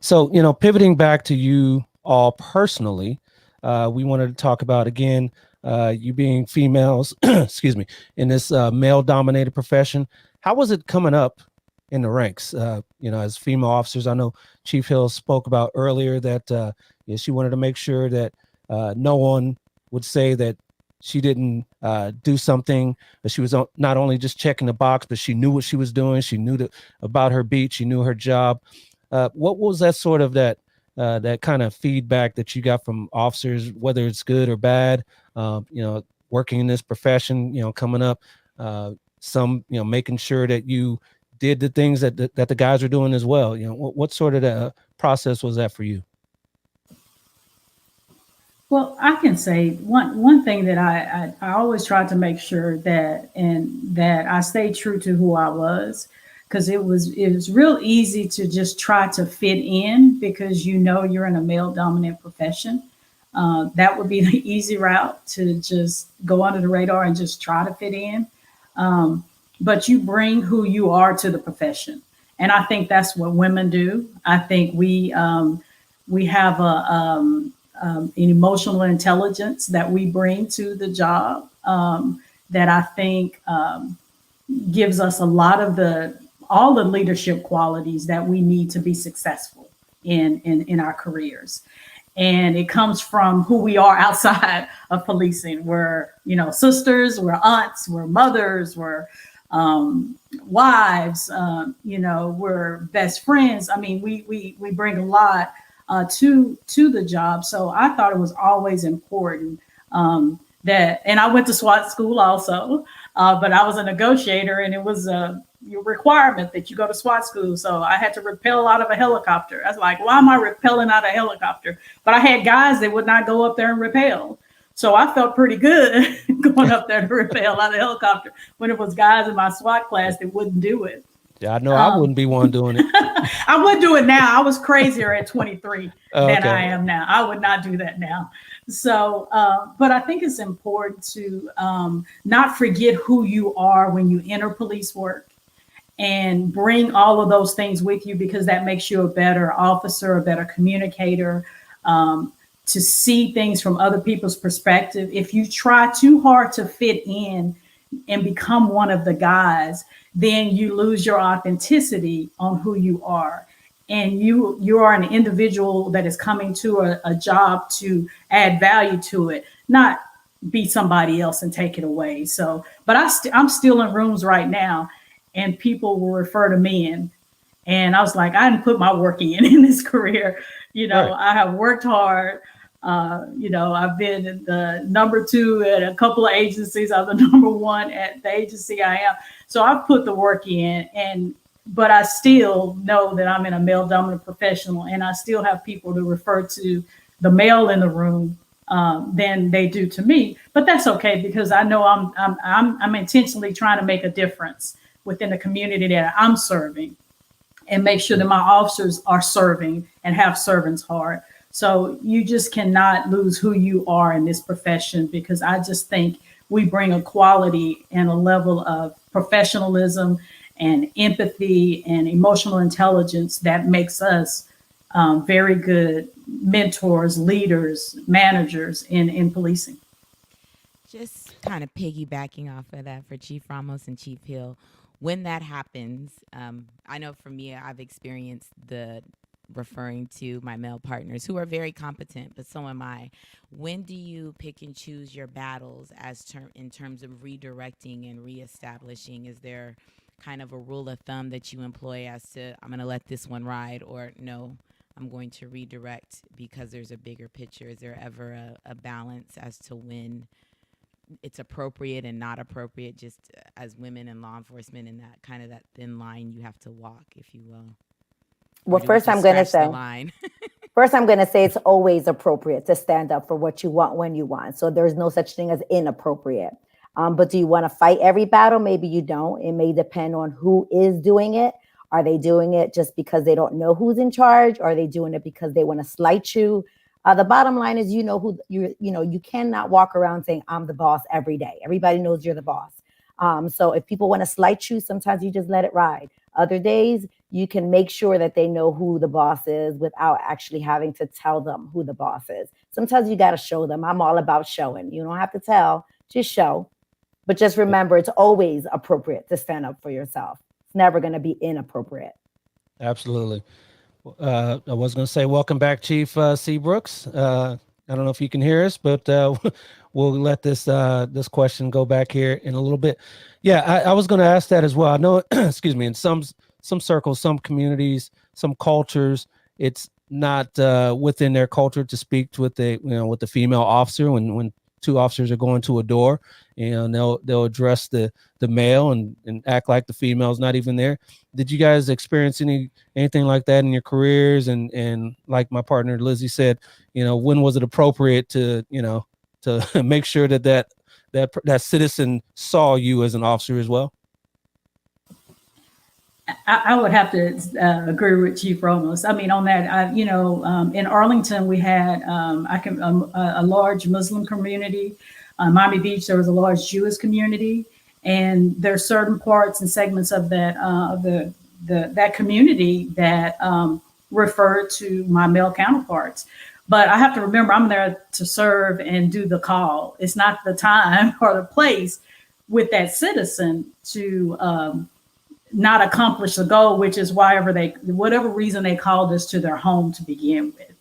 So, pivoting back to you all personally, we wanted to talk about, again, you being females, excuse me, in this male-dominated profession. How was it coming up in the ranks, as female officers? I know Chief Hill spoke about earlier that she wanted to make sure that no one would say that she didn't do something, but she was not only just checking the box, but she knew what she was doing. She knew about her beat. She knew her job. What was that sort of that kind of feedback that you got from officers, whether it's good or bad, working in this profession, coming up, some, making sure that you did the things that the guys are doing as well. What sort of the process was that for you? Well, I can say one thing that I always tried to make sure that I stayed true to who I was, because it was real easy to just try to fit in because you're in a male dominant profession. That would be the easy route, to just go under the radar and just try to fit in. But you bring who you are to the profession, and I think that's what women do. I think we have an emotional intelligence that we bring to the job that I think gives us a lot of all the leadership qualities that we need to be successful in our careers. And it comes from who we are outside of policing. We're, sisters, we're aunts, we're mothers, we're wives, we're best friends. I mean, we bring a lot to the job. So I thought it was always important that, and I went to SWAT school also, but I was a negotiator, and it was a requirement that you go to SWAT school. So I had to rappel out of a helicopter. I was like, why am I rappelling out of a helicopter? But I had guys that would not go up there and rappel. So I felt pretty good going up there to rappel out of a helicopter when it was guys in my SWAT class that wouldn't do it. Yeah, I know I wouldn't be one doing it. I would do it now. I was crazier at 23 than I am now. I would not do that now. So, but I think it's important to not forget who you are when you enter police work, and bring all of those things with you, because that makes you a better officer, a better communicator, to see things from other people's perspective. If you try too hard to fit in and become one of the guys, then you lose your authenticity on who you are. And you are an individual that is coming to a job to add value to it, not be somebody else and take it away. So, but I'm still in rooms right now, and people will refer to men. And I was like, I didn't put my work in this career. Right. I have worked hard. I've been the number 2 at a couple of agencies. I'm the number 1 at the agency I am. So I've put the work in, but I still know that I'm in a male dominant professional, and I still have people to refer to the male in the room than they do to me. But that's okay, because I know I'm intentionally trying to make a difference within the community that I'm serving, and make sure that my officers are serving and have servants' heart. So you just cannot lose who you are in this profession, because I just think we bring a quality and a level of professionalism and empathy and emotional intelligence that makes us very good mentors, leaders, managers in policing. Just kind of piggybacking off of that for Chief Ramos and Chief Hill, when that happens, I know for me, I've experienced the referring to my male partners who are very competent, but so am I. When do you pick and choose your battles in terms of redirecting and reestablishing? Is there kind of a rule of thumb that you employ as to, I'm going to let this one ride, or no, I'm going to redirect because there's a bigger picture? Is there ever a balance as to when it's appropriate and not appropriate, just as women in law enforcement, and that kind of that thin line you have to walk, if you will? Well, first I'm going to say, it's always appropriate to stand up for what you want when you want. So there's no such thing as inappropriate. But do you want to fight every battle? Maybe you don't. It may depend on who is doing it. Are they doing it just because they don't know who's in charge? Or are they doing it because they want to slight you? The bottom line is, you cannot walk around saying I'm the boss every day. Everybody knows you're the boss. So if people want to slight you, sometimes you just let it ride. Other days, you can make sure that they know who the boss is without actually having to tell them who the boss is. Sometimes you got to show them. I'm all about showing. You don't have to tell, just show. But just remember, it's always appropriate to stand up for yourself. It's never going to be inappropriate. Absolutely. I was going to say, welcome back, Chief C. Brooks. I don't know if you can hear us, but we'll let this question go back here in a little bit. Yeah, I was going to ask that as well. I know, excuse me, in some circles, some communities, some cultures, it's not within their culture to speak with the female officer when two officers are going to a door, and they'll address the male and act like the female's not even there. Did you guys experience anything like that in your careers? And like my partner Lizzie said, when was it appropriate to make sure that citizen saw you as an officer as well? I would have to agree with Chief Ramos. I mean, on that, in Arlington, we had a large Muslim community. Miami Beach, there was a large Jewish community, and there are certain parts and segments of that that community that refer to my male counterparts. But I have to remember, I'm there to serve and do the call. It's not the time or the place with that citizen to not accomplish the goal, which is whatever reason they called us to their home to begin with.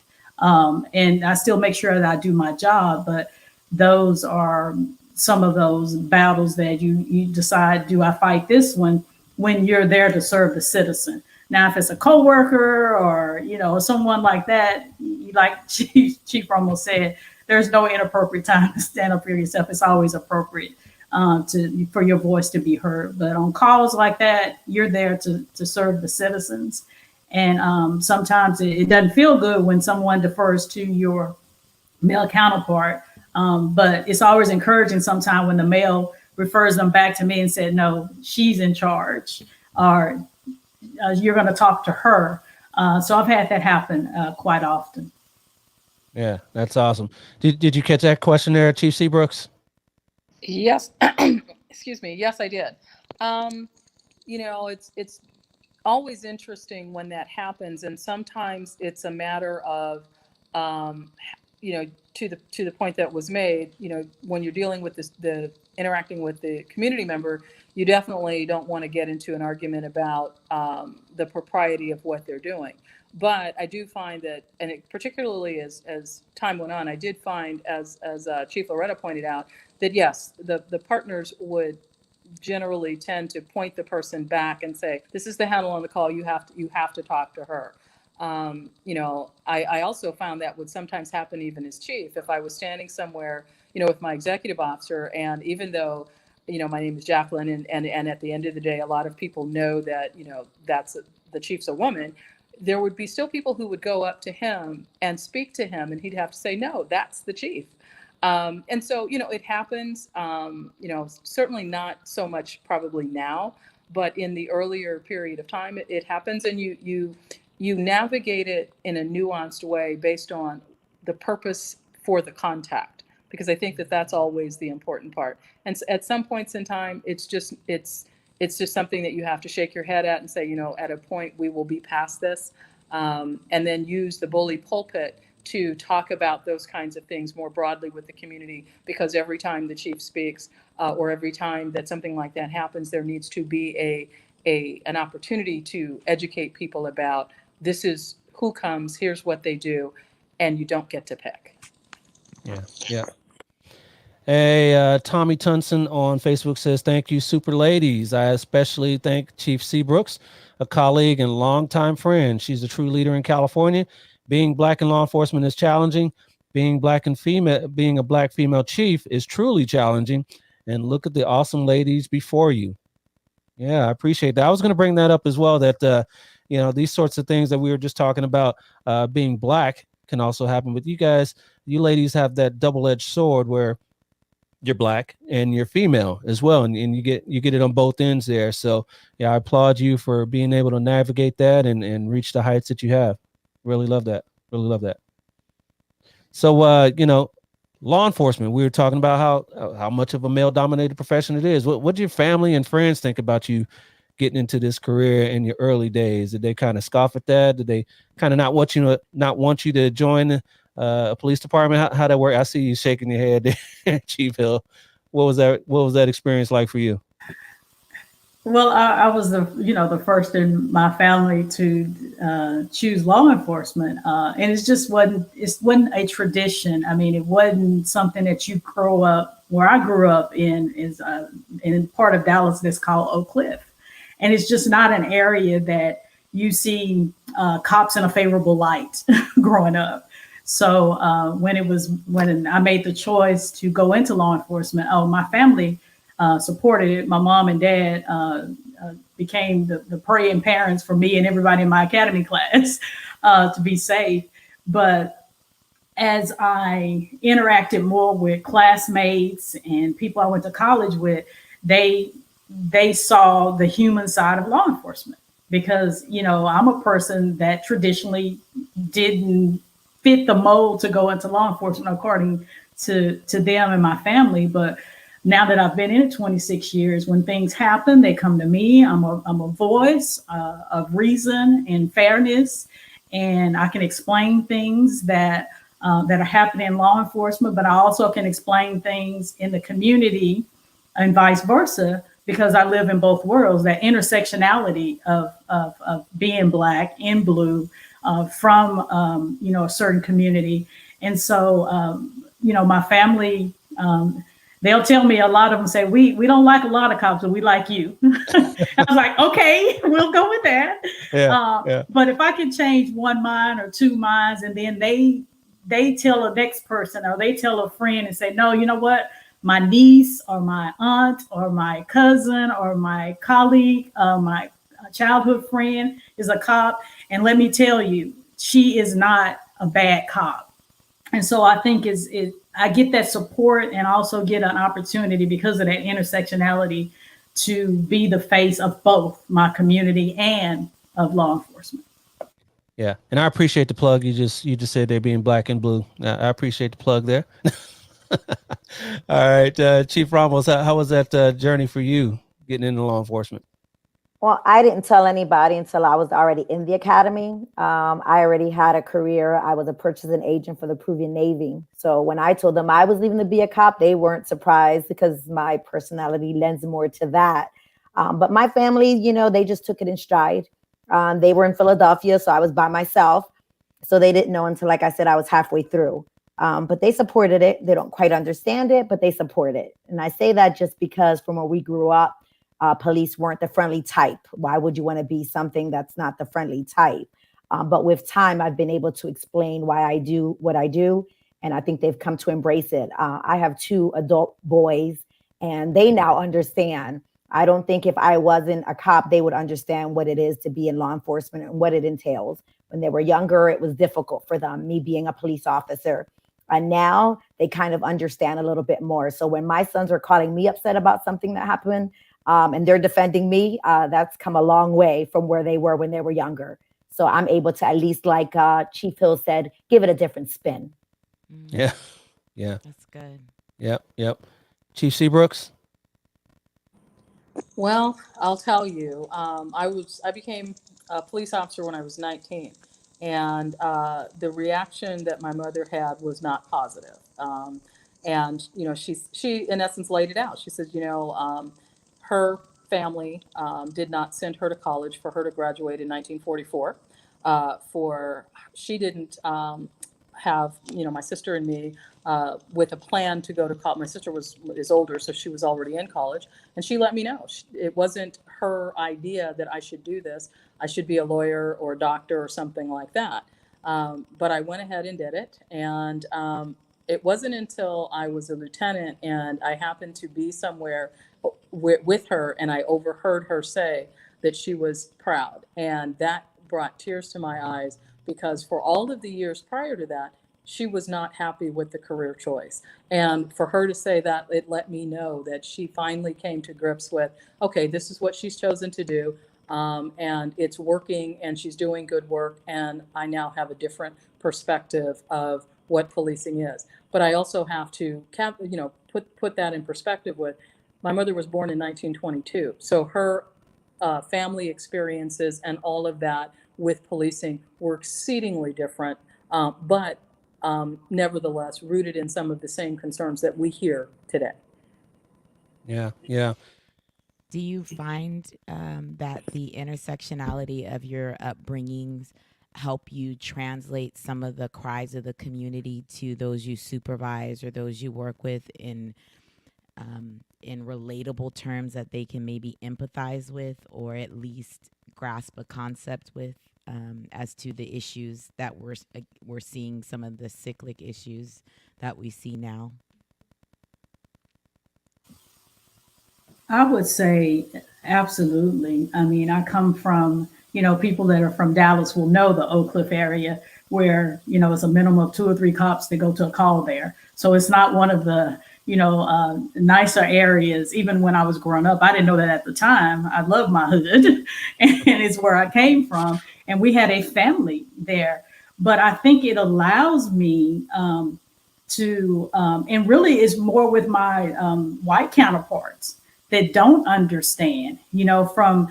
And I still make sure that I do my job, but those are some of those battles that you decide, do I fight this one when you're there to serve the citizen? Now, if it's a coworker or, someone like that, like Chief Ramos said, there's no inappropriate time to stand up for yourself. It's always appropriate for your voice to be heard. But on calls like that, you're there to serve the citizens. And sometimes it doesn't feel good when someone defers to your male counterpart. But it's always encouraging sometimes when the male refers them back to me and said, no, she's in charge, or you're going to talk to her. So I've had that happen quite often. Yeah, that's awesome. Did you catch that question there, Chief C. Brooks? Yes. Excuse me. Yes, I did. It's always interesting when that happens. And sometimes it's a matter of, to the point that was made, when you're dealing with the interacting with the community member, you definitely don't want to get into an argument about the propriety of what they're doing. But I do find that, and particularly as time went on, I did find, as Chief Loretta pointed out, that yes, the partners would generally tend to point the person back and say, this is the handle on the call, you have to talk to her. I also found that would sometimes happen even as chief. If I was standing somewhere, with my executive officer, and even though, my name is Jacqueline, and at the end of the day, a lot of people know that, the chief's a woman, there would be still people who would go up to him and speak to him, and he'd have to say, no, that's the chief. And so, it happens, certainly not so much probably now, but in the earlier period of time, it happens, and you navigate it in a nuanced way based on the purpose for the contact, because I think that that's always the important part. And at some points in time, it's just something that you have to shake your head at and say, at a point we will be past this, and then use the bully pulpit to talk about those kinds of things more broadly with the community, because every time the chief speaks or every time that something like that happens, there needs to be an opportunity to educate people about this is who comes, here's what they do, and you don't get to pick. Yeah. Yeah. Hey, Tommy Tunson on Facebook says, thank you, super ladies. I especially thank Chief Seabrooks, a colleague and longtime friend. She's a true leader in California. Being Black in law enforcement is challenging. Being Black and female, being a Black female chief is truly challenging. And look at the awesome ladies before you. Yeah, I appreciate that. I was going to bring that up as well, that, these sorts of things that we were just talking about, being Black can also happen with you guys. You ladies have that double-edged sword where you're Black and you're female as well, and you get it on both ends there. So yeah, I applaud you for being able to navigate that and reach the heights that you have. Really love that. So law enforcement, we were talking about how much of a male dominated profession it is. What do your family and friends think about you getting into this career in your early days? Did they kind of scoff at that? Did they kind of not want you to join a police department? How that work? I see you shaking your head there, Chief Hill. What was that experience like for you? Well, I was the first in my family to choose law enforcement, and it wasn't a tradition. I mean, it wasn't something that you grow up. Where I grew up is in part of Dallas that's called Oak Cliff, and it's just not an area that you see cops in a favorable light growing up. So when I made the choice to go into law enforcement, my family supported it. My mom and dad became the praying parents for me and everybody in my academy class to be safe. But as I interacted more with classmates and people I went to college with, they saw the human side of law enforcement, because I'm a person that traditionally didn't fit the mold to go into law enforcement according to them and my family. But now that I've been in it 26 years, when things happen, they come to me. I'm a voice of reason and fairness, and I can explain things that are happening in law enforcement, but I also can explain things in the community and vice versa, because I live in both worlds, that intersectionality of being Black in blue from a certain community. And so my family, they'll tell me, a lot of them say, we don't like a lot of cops, but we like you. I was like, okay, we'll go with that. Yeah. But if I can change one mind or two minds, and then they tell a next person, or they tell a friend and say, no, you know what? My niece or my aunt or my cousin or my colleague, my childhood friend is a cop. And let me tell you, she is not a bad cop. And so I think I get that support, and also get an opportunity because of that intersectionality to be the face of both my community and of law enforcement. Yeah. And I appreciate the plug. You just said they're being Black and blue. I appreciate the plug there. All right. Chief Ramos, how was that journey for you getting into law enforcement? Well, I didn't tell anybody until I was already in the academy. I already had a career. I was a purchasing agent for the Peruvian Navy. So when I told them I was leaving to be a cop, they weren't surprised, because my personality lends more to that. But my family, they just took it in stride. They were in Philadelphia, so I was by myself. So they didn't know until, like I said, I was halfway through. But they supported it. They don't quite understand it, but they support it. And I say that just because from where we grew up, police weren't the friendly type. Why would you want to be something that's not the friendly type? But with time, I've been able to explain why I do what I do. And I think they've come to embrace it. I have 2 adult boys, and they now understand. I don't think if I wasn't a cop, they would understand what it is to be in law enforcement and what it entails. When they were younger, it was difficult for them, me being a police officer. And now they kind of understand a little bit more. So when my sons are calling me upset about something that happened, and they're defending me, that's come a long way from where they were when they were younger. So I'm able to, at least like Chief Hill said, give it a different spin. Yeah. That's good. Yep. Chief Seabrooks? Well, I'll tell you, I became a police officer when I was 19. And the reaction that my mother had was not positive. And you know, she in essence laid it out. She said, you know, her family did not send her to college for her to graduate in 1944. For she didn't have, you know, my sister and me with a plan to go to college. My sister is older, so she was already in college, and she let me know it wasn't her idea that I should do this. I should be a lawyer or a doctor or something like that. But I went ahead and did it, and it wasn't until I was a lieutenant and I happened to be somewhere with her, and I overheard her say that she was proud, and that brought tears to my eyes, because for all of the years prior to that, she was not happy with the career choice. And for her to say that, it let me know that she finally came to grips with, okay, this is what she's chosen to do. And it's working, and she's doing good work. And I now have a different perspective of what policing is. But I also have to, you know, put that in perspective with, my mother was born in 1922. So her family experiences and all of that with policing were exceedingly different, but nevertheless rooted in some of the same concerns that we hear today. Yeah, yeah. Do you find that the intersectionality of your upbringings help you translate some of the cries of the community to those you supervise or those you work with in relatable terms that they can maybe empathize with, or at least grasp a concept with, as to the issues that we're seeing, some of the cyclic issues that we see now? I would say absolutely. I mean, I come from, you know, people that are from Dallas will know the Oak Cliff area where, you know, it's a minimum of 2 or 3 cops that go to a call there. So it's not one of the, you know, nicer areas. Even when I was growing up, I didn't know that at the time. I love my hood and it's where I came from. And we had a family there. But I think it allows me to, and really is more with my white counterparts that don't understand, you know, from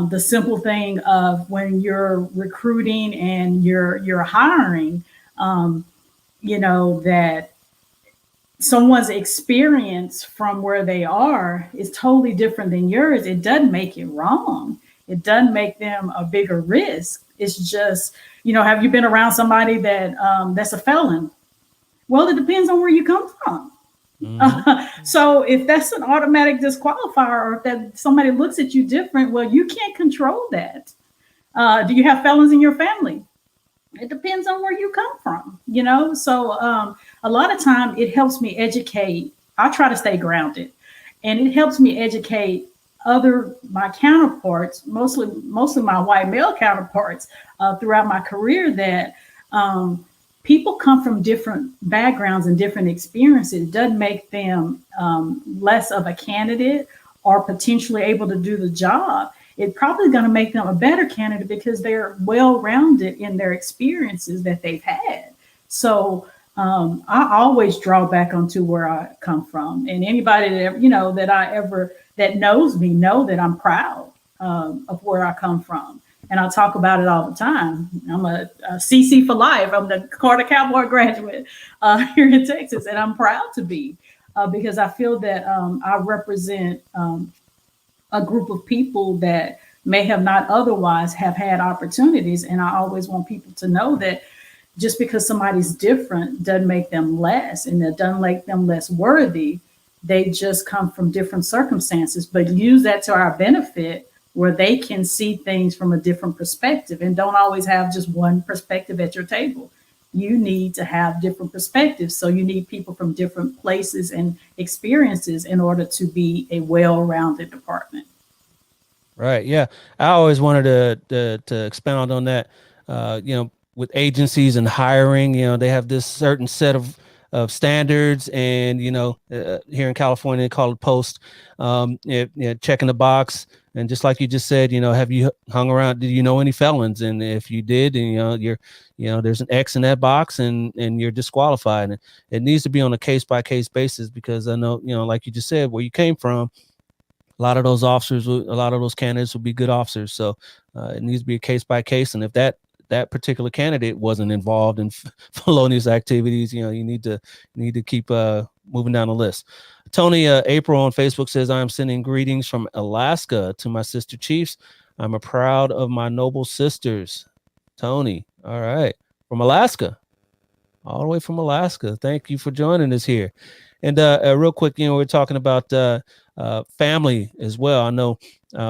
the simple thing of when you're recruiting and you're hiring, you know, that someone's experience from where they are is totally different than yours. It doesn't make it wrong. It doesn't make them a bigger risk. It's just, you know, have you been around somebody that that's a felon? Well, it depends on where you come from. Mm-hmm. So if that's an automatic disqualifier, or if that somebody looks at you different, well, you can't control that. Do you have felons in your family? It depends on where you come from, you know? So a lot of time it helps me educate. I try to stay grounded, and it helps me educate my counterparts, mostly my white male counterparts throughout my career, that people come from different backgrounds and different experiences. It doesn't make them less of a candidate or potentially able to do the job. It's probably going to make them a better candidate because they're well-rounded in their experiences that they've had. So I always draw back onto where I come from. And anybody that, you know, that knows me know that I'm proud of where I come from. And I talk about it all the time. I'm a CC for life. I'm the Carter Cowboy graduate here in Texas, and I'm proud to be because I feel that I represent a group of people that may have not otherwise have had opportunities. And I always want people to know that just because somebody's different doesn't make them less, and that doesn't make them less worthy. They just come from different circumstances, but use that to our benefit, where they can see things from a different perspective, and don't always have just one perspective at your table. You need to have different perspectives. So you need people from different places and experiences in order to be a well-rounded department. Right. Yeah. I always wanted to expound on that. You know, with agencies and hiring, you know, they have this certain set of standards, and, you know, here in California, they call it post, checking the box. And just like you just said, you know, have you hung around? Do you know any felons? And if you did, and there's an X in that box, and you're disqualified. And it needs to be on a case by case basis, because I know, you know, like you just said, where you came from, a lot of those candidates will be good officers. So it needs to be a case by case. And if that that particular candidate wasn't involved in felonious activities, you know, you need to keep moving down the list. Tony April on Facebook says, I am sending greetings from Alaska to my sister chiefs. I'm a proud of my noble sisters. Tony, all right, from Alaska, all the way from Alaska. Thank you for joining us here. And real quick, you know, we're talking about family as well. I know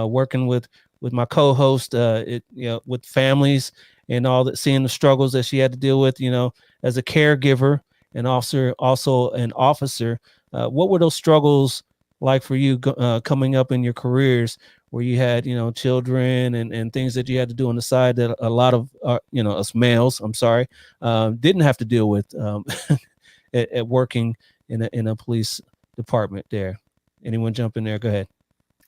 working with my co-host, you know, with families and all that, seeing the struggles that she had to deal with, you know, as a caregiver and also an officer. What were those struggles like for you coming up in your careers, where you had, you know, children and things that you had to do on the side that a lot of, you know, us males, didn't have to deal with at working in a police department there? Anyone jump in there? Go ahead.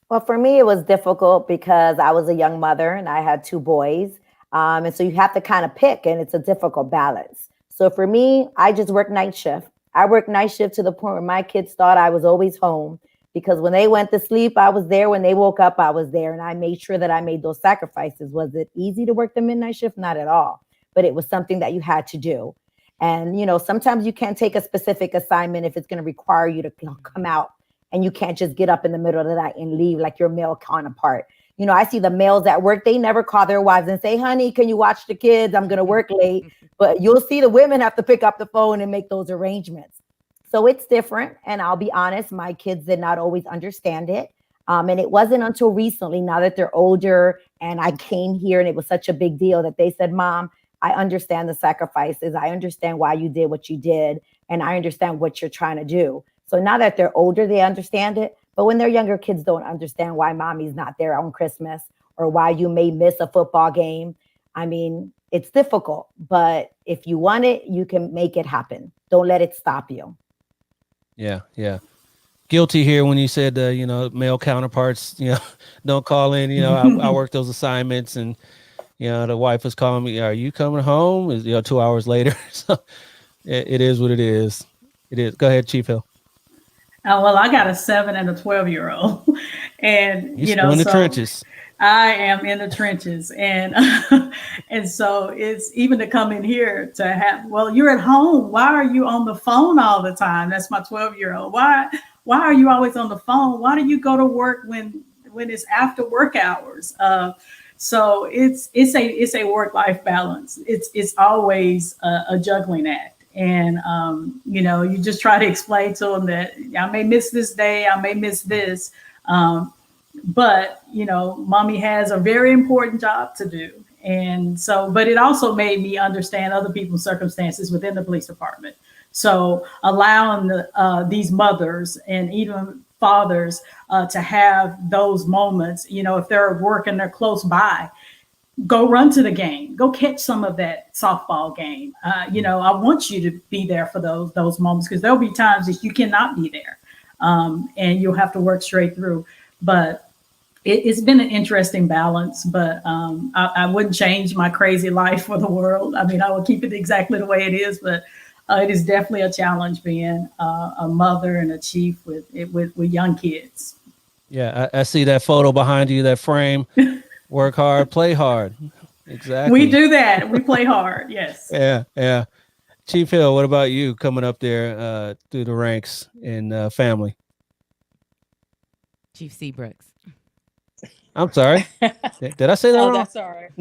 Well, for me, it was difficult because I was a young mother and I had 2 boys. And so you have to kind of pick, and it's a difficult balance. So for me, I just worked night shift. I worked night shift to the point where my kids thought I was always home, because when they went to sleep, I was there. When they woke up, I was there. And I made sure that I made those sacrifices. Was it easy to work the midnight shift? Not at all. But it was something that you had to do. And, you know, sometimes you can't take a specific assignment if it's going to require you to come out, and you can't just get up in the middle of the night and leave like your male counterpart. You know, I see the males at work, they never call their wives and say, honey, can you watch the kids? I'm going to work late. But you'll see the women have to pick up the phone and make those arrangements. So it's different. And I'll be honest, my kids did not always understand it. And it wasn't until recently, now that they're older, and I came here and it was such a big deal, that they said, Mom, I understand the sacrifices. I understand why you did what you did. And I understand what you're trying to do. So now that they're older, they understand it. But when they're younger, kids don't understand why mommy's not there on Christmas, or why you may miss a football game. I mean, it's difficult, but if you want it, you can make it happen. Don't let it stop you. Yeah, yeah. Guilty here when you said, you know, male counterparts, you know, don't call in. You know, I work those assignments, and, you know, the wife was calling me, are you coming home? You know, 2 hours later. So it is what it is. It is. Go ahead, Chief Hill. Well, I got a 7 and a 12-year-old, and You're still in the trenches. I am in the trenches, and and so it's even to come in here to have. Well, you're at home. Why are you on the phone all the time? That's my 12-year-old. Why are you always on the phone? Why do you go to work when it's after work hours? So it's a work-life balance. It's always a juggling act. And, you know, you just try to explain to them that I may miss this day, I may miss this. But, you know, mommy has a very important job to do. And so, but it also made me understand other people's circumstances within the police department. So allowing these mothers and even fathers to have those moments, you know, if they're at work and they're close by, go run to the game, go catch some of that softball game. You know, I want you to be there for those moments, because there'll be times that you cannot be there, and you'll have to work straight through. But it's been an interesting balance, but I wouldn't change my crazy life for the world. I mean, I would keep it exactly the way it is, but it is definitely a challenge being a mother and a chief with young kids. Yeah, I see that photo behind you, that frame. Work hard, play hard. Exactly. We do that. We play hard. Yes. Yeah, yeah. Chief Hill, what about you coming up there through the ranks in family? Chief Seabrooks. I'm sorry. Did I say that wrong? That's all right.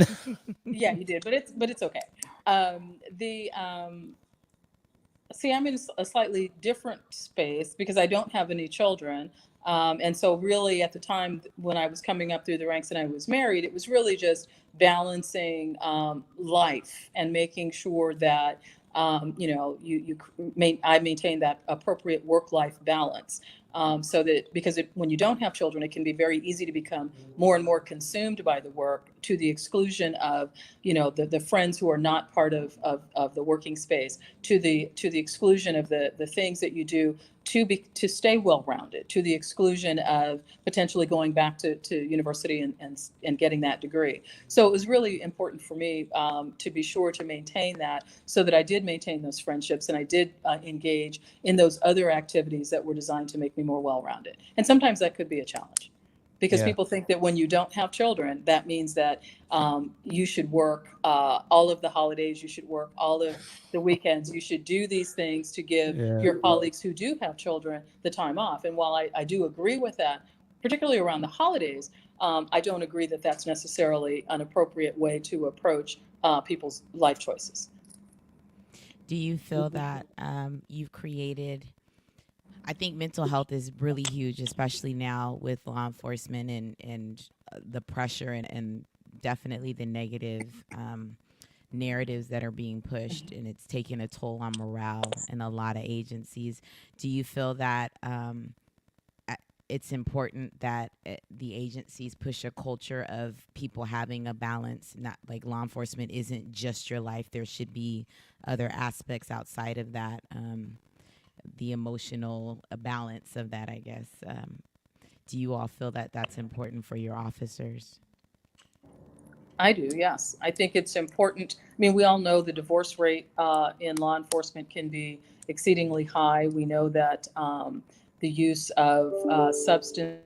Yeah, you did, but it's okay. See, I'm in a slightly different space because I don't have any children. And so really at the time when I was coming up through the ranks and I was married, it was really just balancing life and making sure that, you know, I maintain that appropriate work-life balance. So that because when you don't have children, it can be very easy to become more and more consumed by the work to the exclusion of, you know, the friends who are not part of the working space, to the exclusion of the things that you do to stay well-rounded, to the exclusion of potentially going back to university and getting that degree. So it was really important for me to be sure to maintain that, so that I did maintain those friendships and I did engage in those other activities that were designed to make me more well-rounded. And sometimes that could be a challenge. because Yeah. people think that when you don't have children, that means that you should work all of the holidays, you should work all of the weekends, you should do these things to give Yeah. your colleagues who do have children the time off. And while I do agree with that, particularly around the holidays, I don't agree that that's necessarily an appropriate way to approach people's life choices. Do you feel that you've created? I think mental health is really huge, especially now with law enforcement and the pressure and definitely the negative narratives that are being pushed, and it's taking a toll on morale in a lot of agencies. Do you feel that it's important that the agencies push a culture of people having a balance? Not like law enforcement isn't just your life. There should be other aspects outside of that, the emotional balance of that, I guess. Do you all feel that that's important for your officers? I do, yes. I think it's important. I mean, we all know the divorce rate in law enforcement can be exceedingly high. We know that the use of substances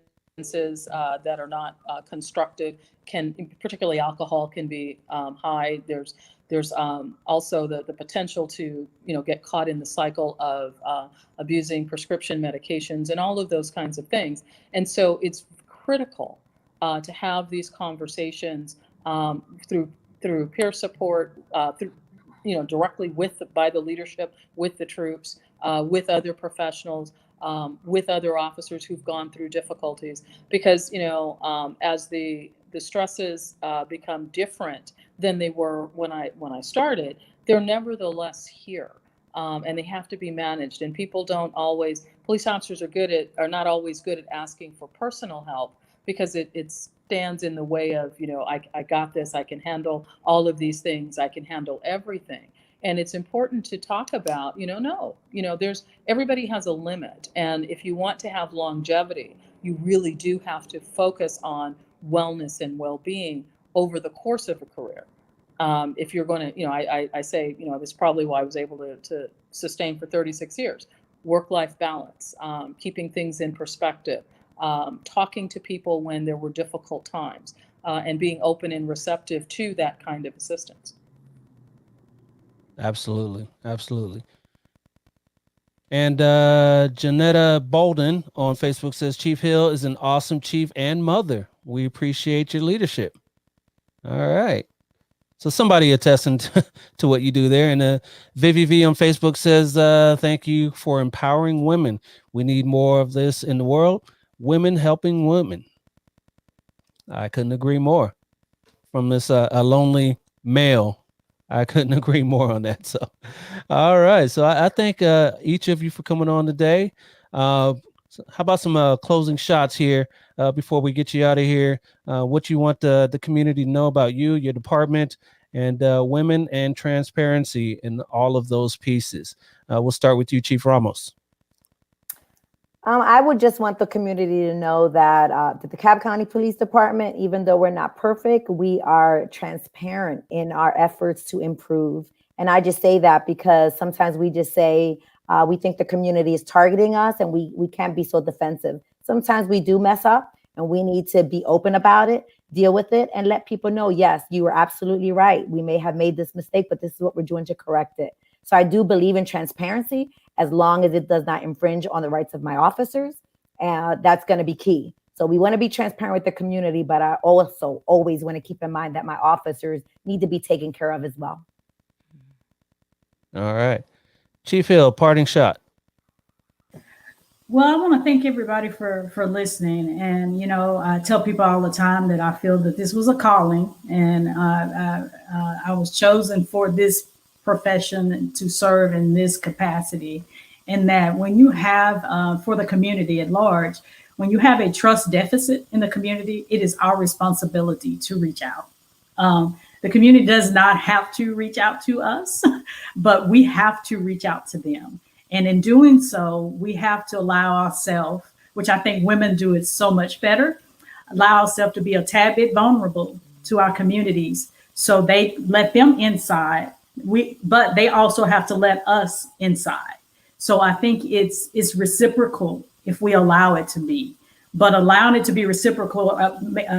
that are not constructive can, particularly alcohol, can be high. There's also the potential to get caught in the cycle of abusing prescription medications and all of those kinds of things. And so it's critical to have these conversations through peer support, through directly by the leadership, with the troops, with other professionals, with other officers who've gone through difficulties. Because as the stresses become different than they were when I started, they're nevertheless here, and they have to be managed. And people don't always. Police officers are not always good at asking for personal help, because it stands in the way of, I got this, I can handle all of these things, I can handle everything. And it's important to talk about, everybody has a limit. And if you want to have longevity, you really do have to focus on wellness and well-being over the course of a career. If you're going to, I say, this is probably why I was able to sustain for 36 years. Work-life balance, keeping things in perspective, talking to people when there were difficult times, and being open and receptive to that kind of assistance. Absolutely. Absolutely. And Janetta Bolden on Facebook says, Chief Hill is an awesome chief and mother. We appreciate your leadership. All right. So somebody attesting to what you do there. And Vivi V on Facebook says, thank you for empowering women. We need more of this in the world. Women helping women. I couldn't agree more. From this a lonely male, I couldn't agree more on that. So, all right. So I thank each of you for coming on today. How about some closing shots here before we get you out of here? What you want the community to know about you, your department, and women and transparency in all of those pieces. We'll start with you, Chief Ramos. I would just want the community to know that the DeKalb County Police Department, even though we're not perfect, we are transparent in our efforts to improve. And I just say that because sometimes we just say we think the community is targeting us, and we can't be so defensive. Sometimes we do mess up, and we need to be open about it, deal with it, and let people know, yes, you were absolutely right. We may have made this mistake, but this is what we're doing to correct it. So I do believe in transparency, as long as it does not infringe on the rights of my officers. And that's going to be key. So we want to be transparent with the community, but I also always want to keep in mind that my officers need to be taken care of as well. All right. Chief Hill, parting shot. Well, I want to thank everybody for listening. And, I tell people all the time that I feel that this was a calling, and I was chosen for this profession to serve in this capacity. And that when you have, for the community at large, when you have a trust deficit in the community, it is our responsibility to reach out. The community does not have to reach out to us, but we have to reach out to them. And in doing so, we have to allow ourselves, which I think women do it so much better, allow ourselves to be a tad bit vulnerable to our communities. So they let them inside, but they also have to let us inside. So I think it's reciprocal if we allow it to be. but allowing it to be reciprocal,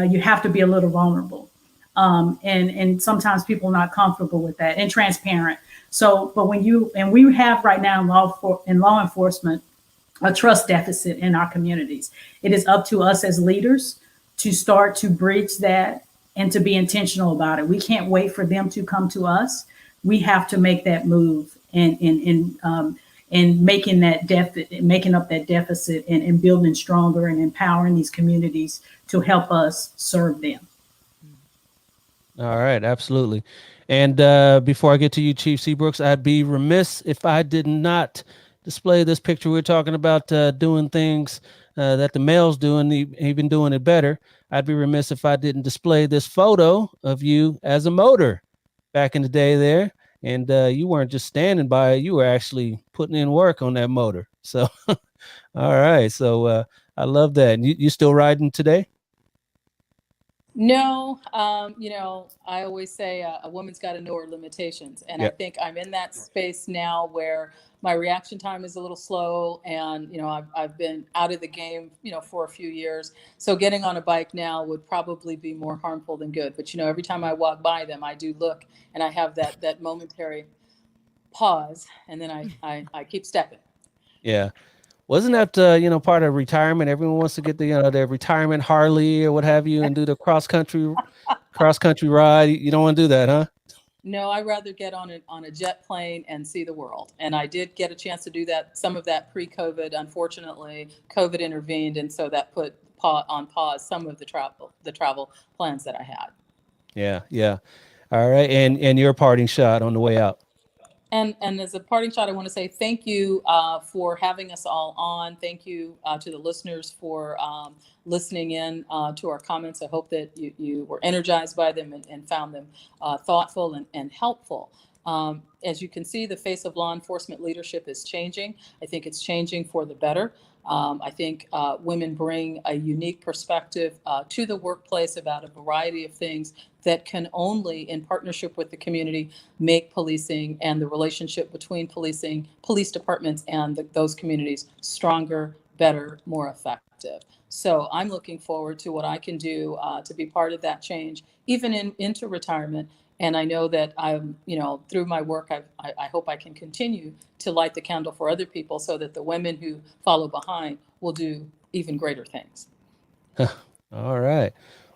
you have to be a little vulnerable. And sometimes people are not comfortable with that, and transparent. So, but we have right now in law enforcement, a trust deficit in our communities. It is up to us as leaders to start to bridge that and to be intentional about it. We can't wait for them to come to us. We have to make that move and making up that deficit and building stronger and empowering these communities to help us serve them. All right, absolutely. And before I get to you, Chief Seabrooks, I'd be remiss if I did not display this picture. We're talking about doing things that the males do and even doing it better. I'd be remiss if I didn't display this photo of you as a motor back in the day there. And you weren't just standing by, you were actually putting in work on that motor. So, all right. So I love that. And you still riding today? No, I always say a woman's got to know her limitations. And I think I'm in that space now where my reaction time is a little slow. And, I've been out of the game, for a few years. So getting on a bike now would probably be more harmful than good. But, every time I walk by them, I do look and I have that momentary pause, and then I keep stepping. Yeah. Wasn't that, part of retirement? Everyone wants to get their retirement Harley or what have you and do the cross country ride. You don't want to do that, huh? No, I'd rather get on a jet plane and see the world. And I did get a chance to do that, some of that pre-COVID. Unfortunately, COVID intervened. And so that put on pause some of the travel plans that I had. Yeah. All right. And your parting shot on the way out. And as a parting shot, I want to say thank you for having us all on. Thank you to the listeners for listening in to our comments. I hope that you were energized by them and found them thoughtful and helpful. As you can see, the face of law enforcement leadership is changing. I think it's changing for the better. I think women bring a unique perspective to the workplace about a variety of things that can only, in partnership with the community, make policing and the relationship between police departments and those communities stronger, better, more effective. So I'm looking forward to what I can do to be part of that change, even into retirement. And I know that I'm, through my work, I hope I can continue to light the candle for other people so that the women who follow behind will do even greater things. All right.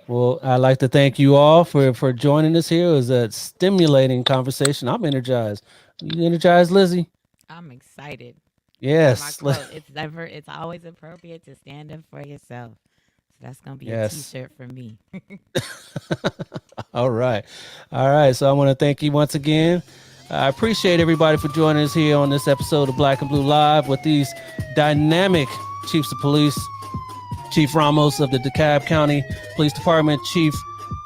Well, I'd like to thank you all for joining us here. It was a stimulating conversation. I'm energized. You energized, Lizzie? I'm excited. Yes. It's always appropriate to stand up for yourself. So that's going to be a t-shirt for me. All right. So I want to thank you once again. I appreciate everybody for joining us here on this episode of Black and Blue Live with these dynamic chiefs of police. Chief Ramos of the DeKalb County Police Department, Chief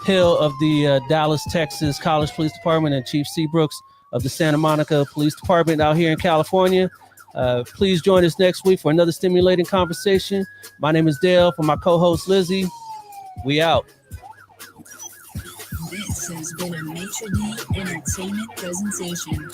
Hill of the Dallas, Texas College Police Department, and Chief Seabrooks of the Santa Monica Police Department out here in California. Please join us next week for another stimulating conversation. My name is Dale. For my co-host Lizzie, we out. This has been a Maitre D Entertainment presentation.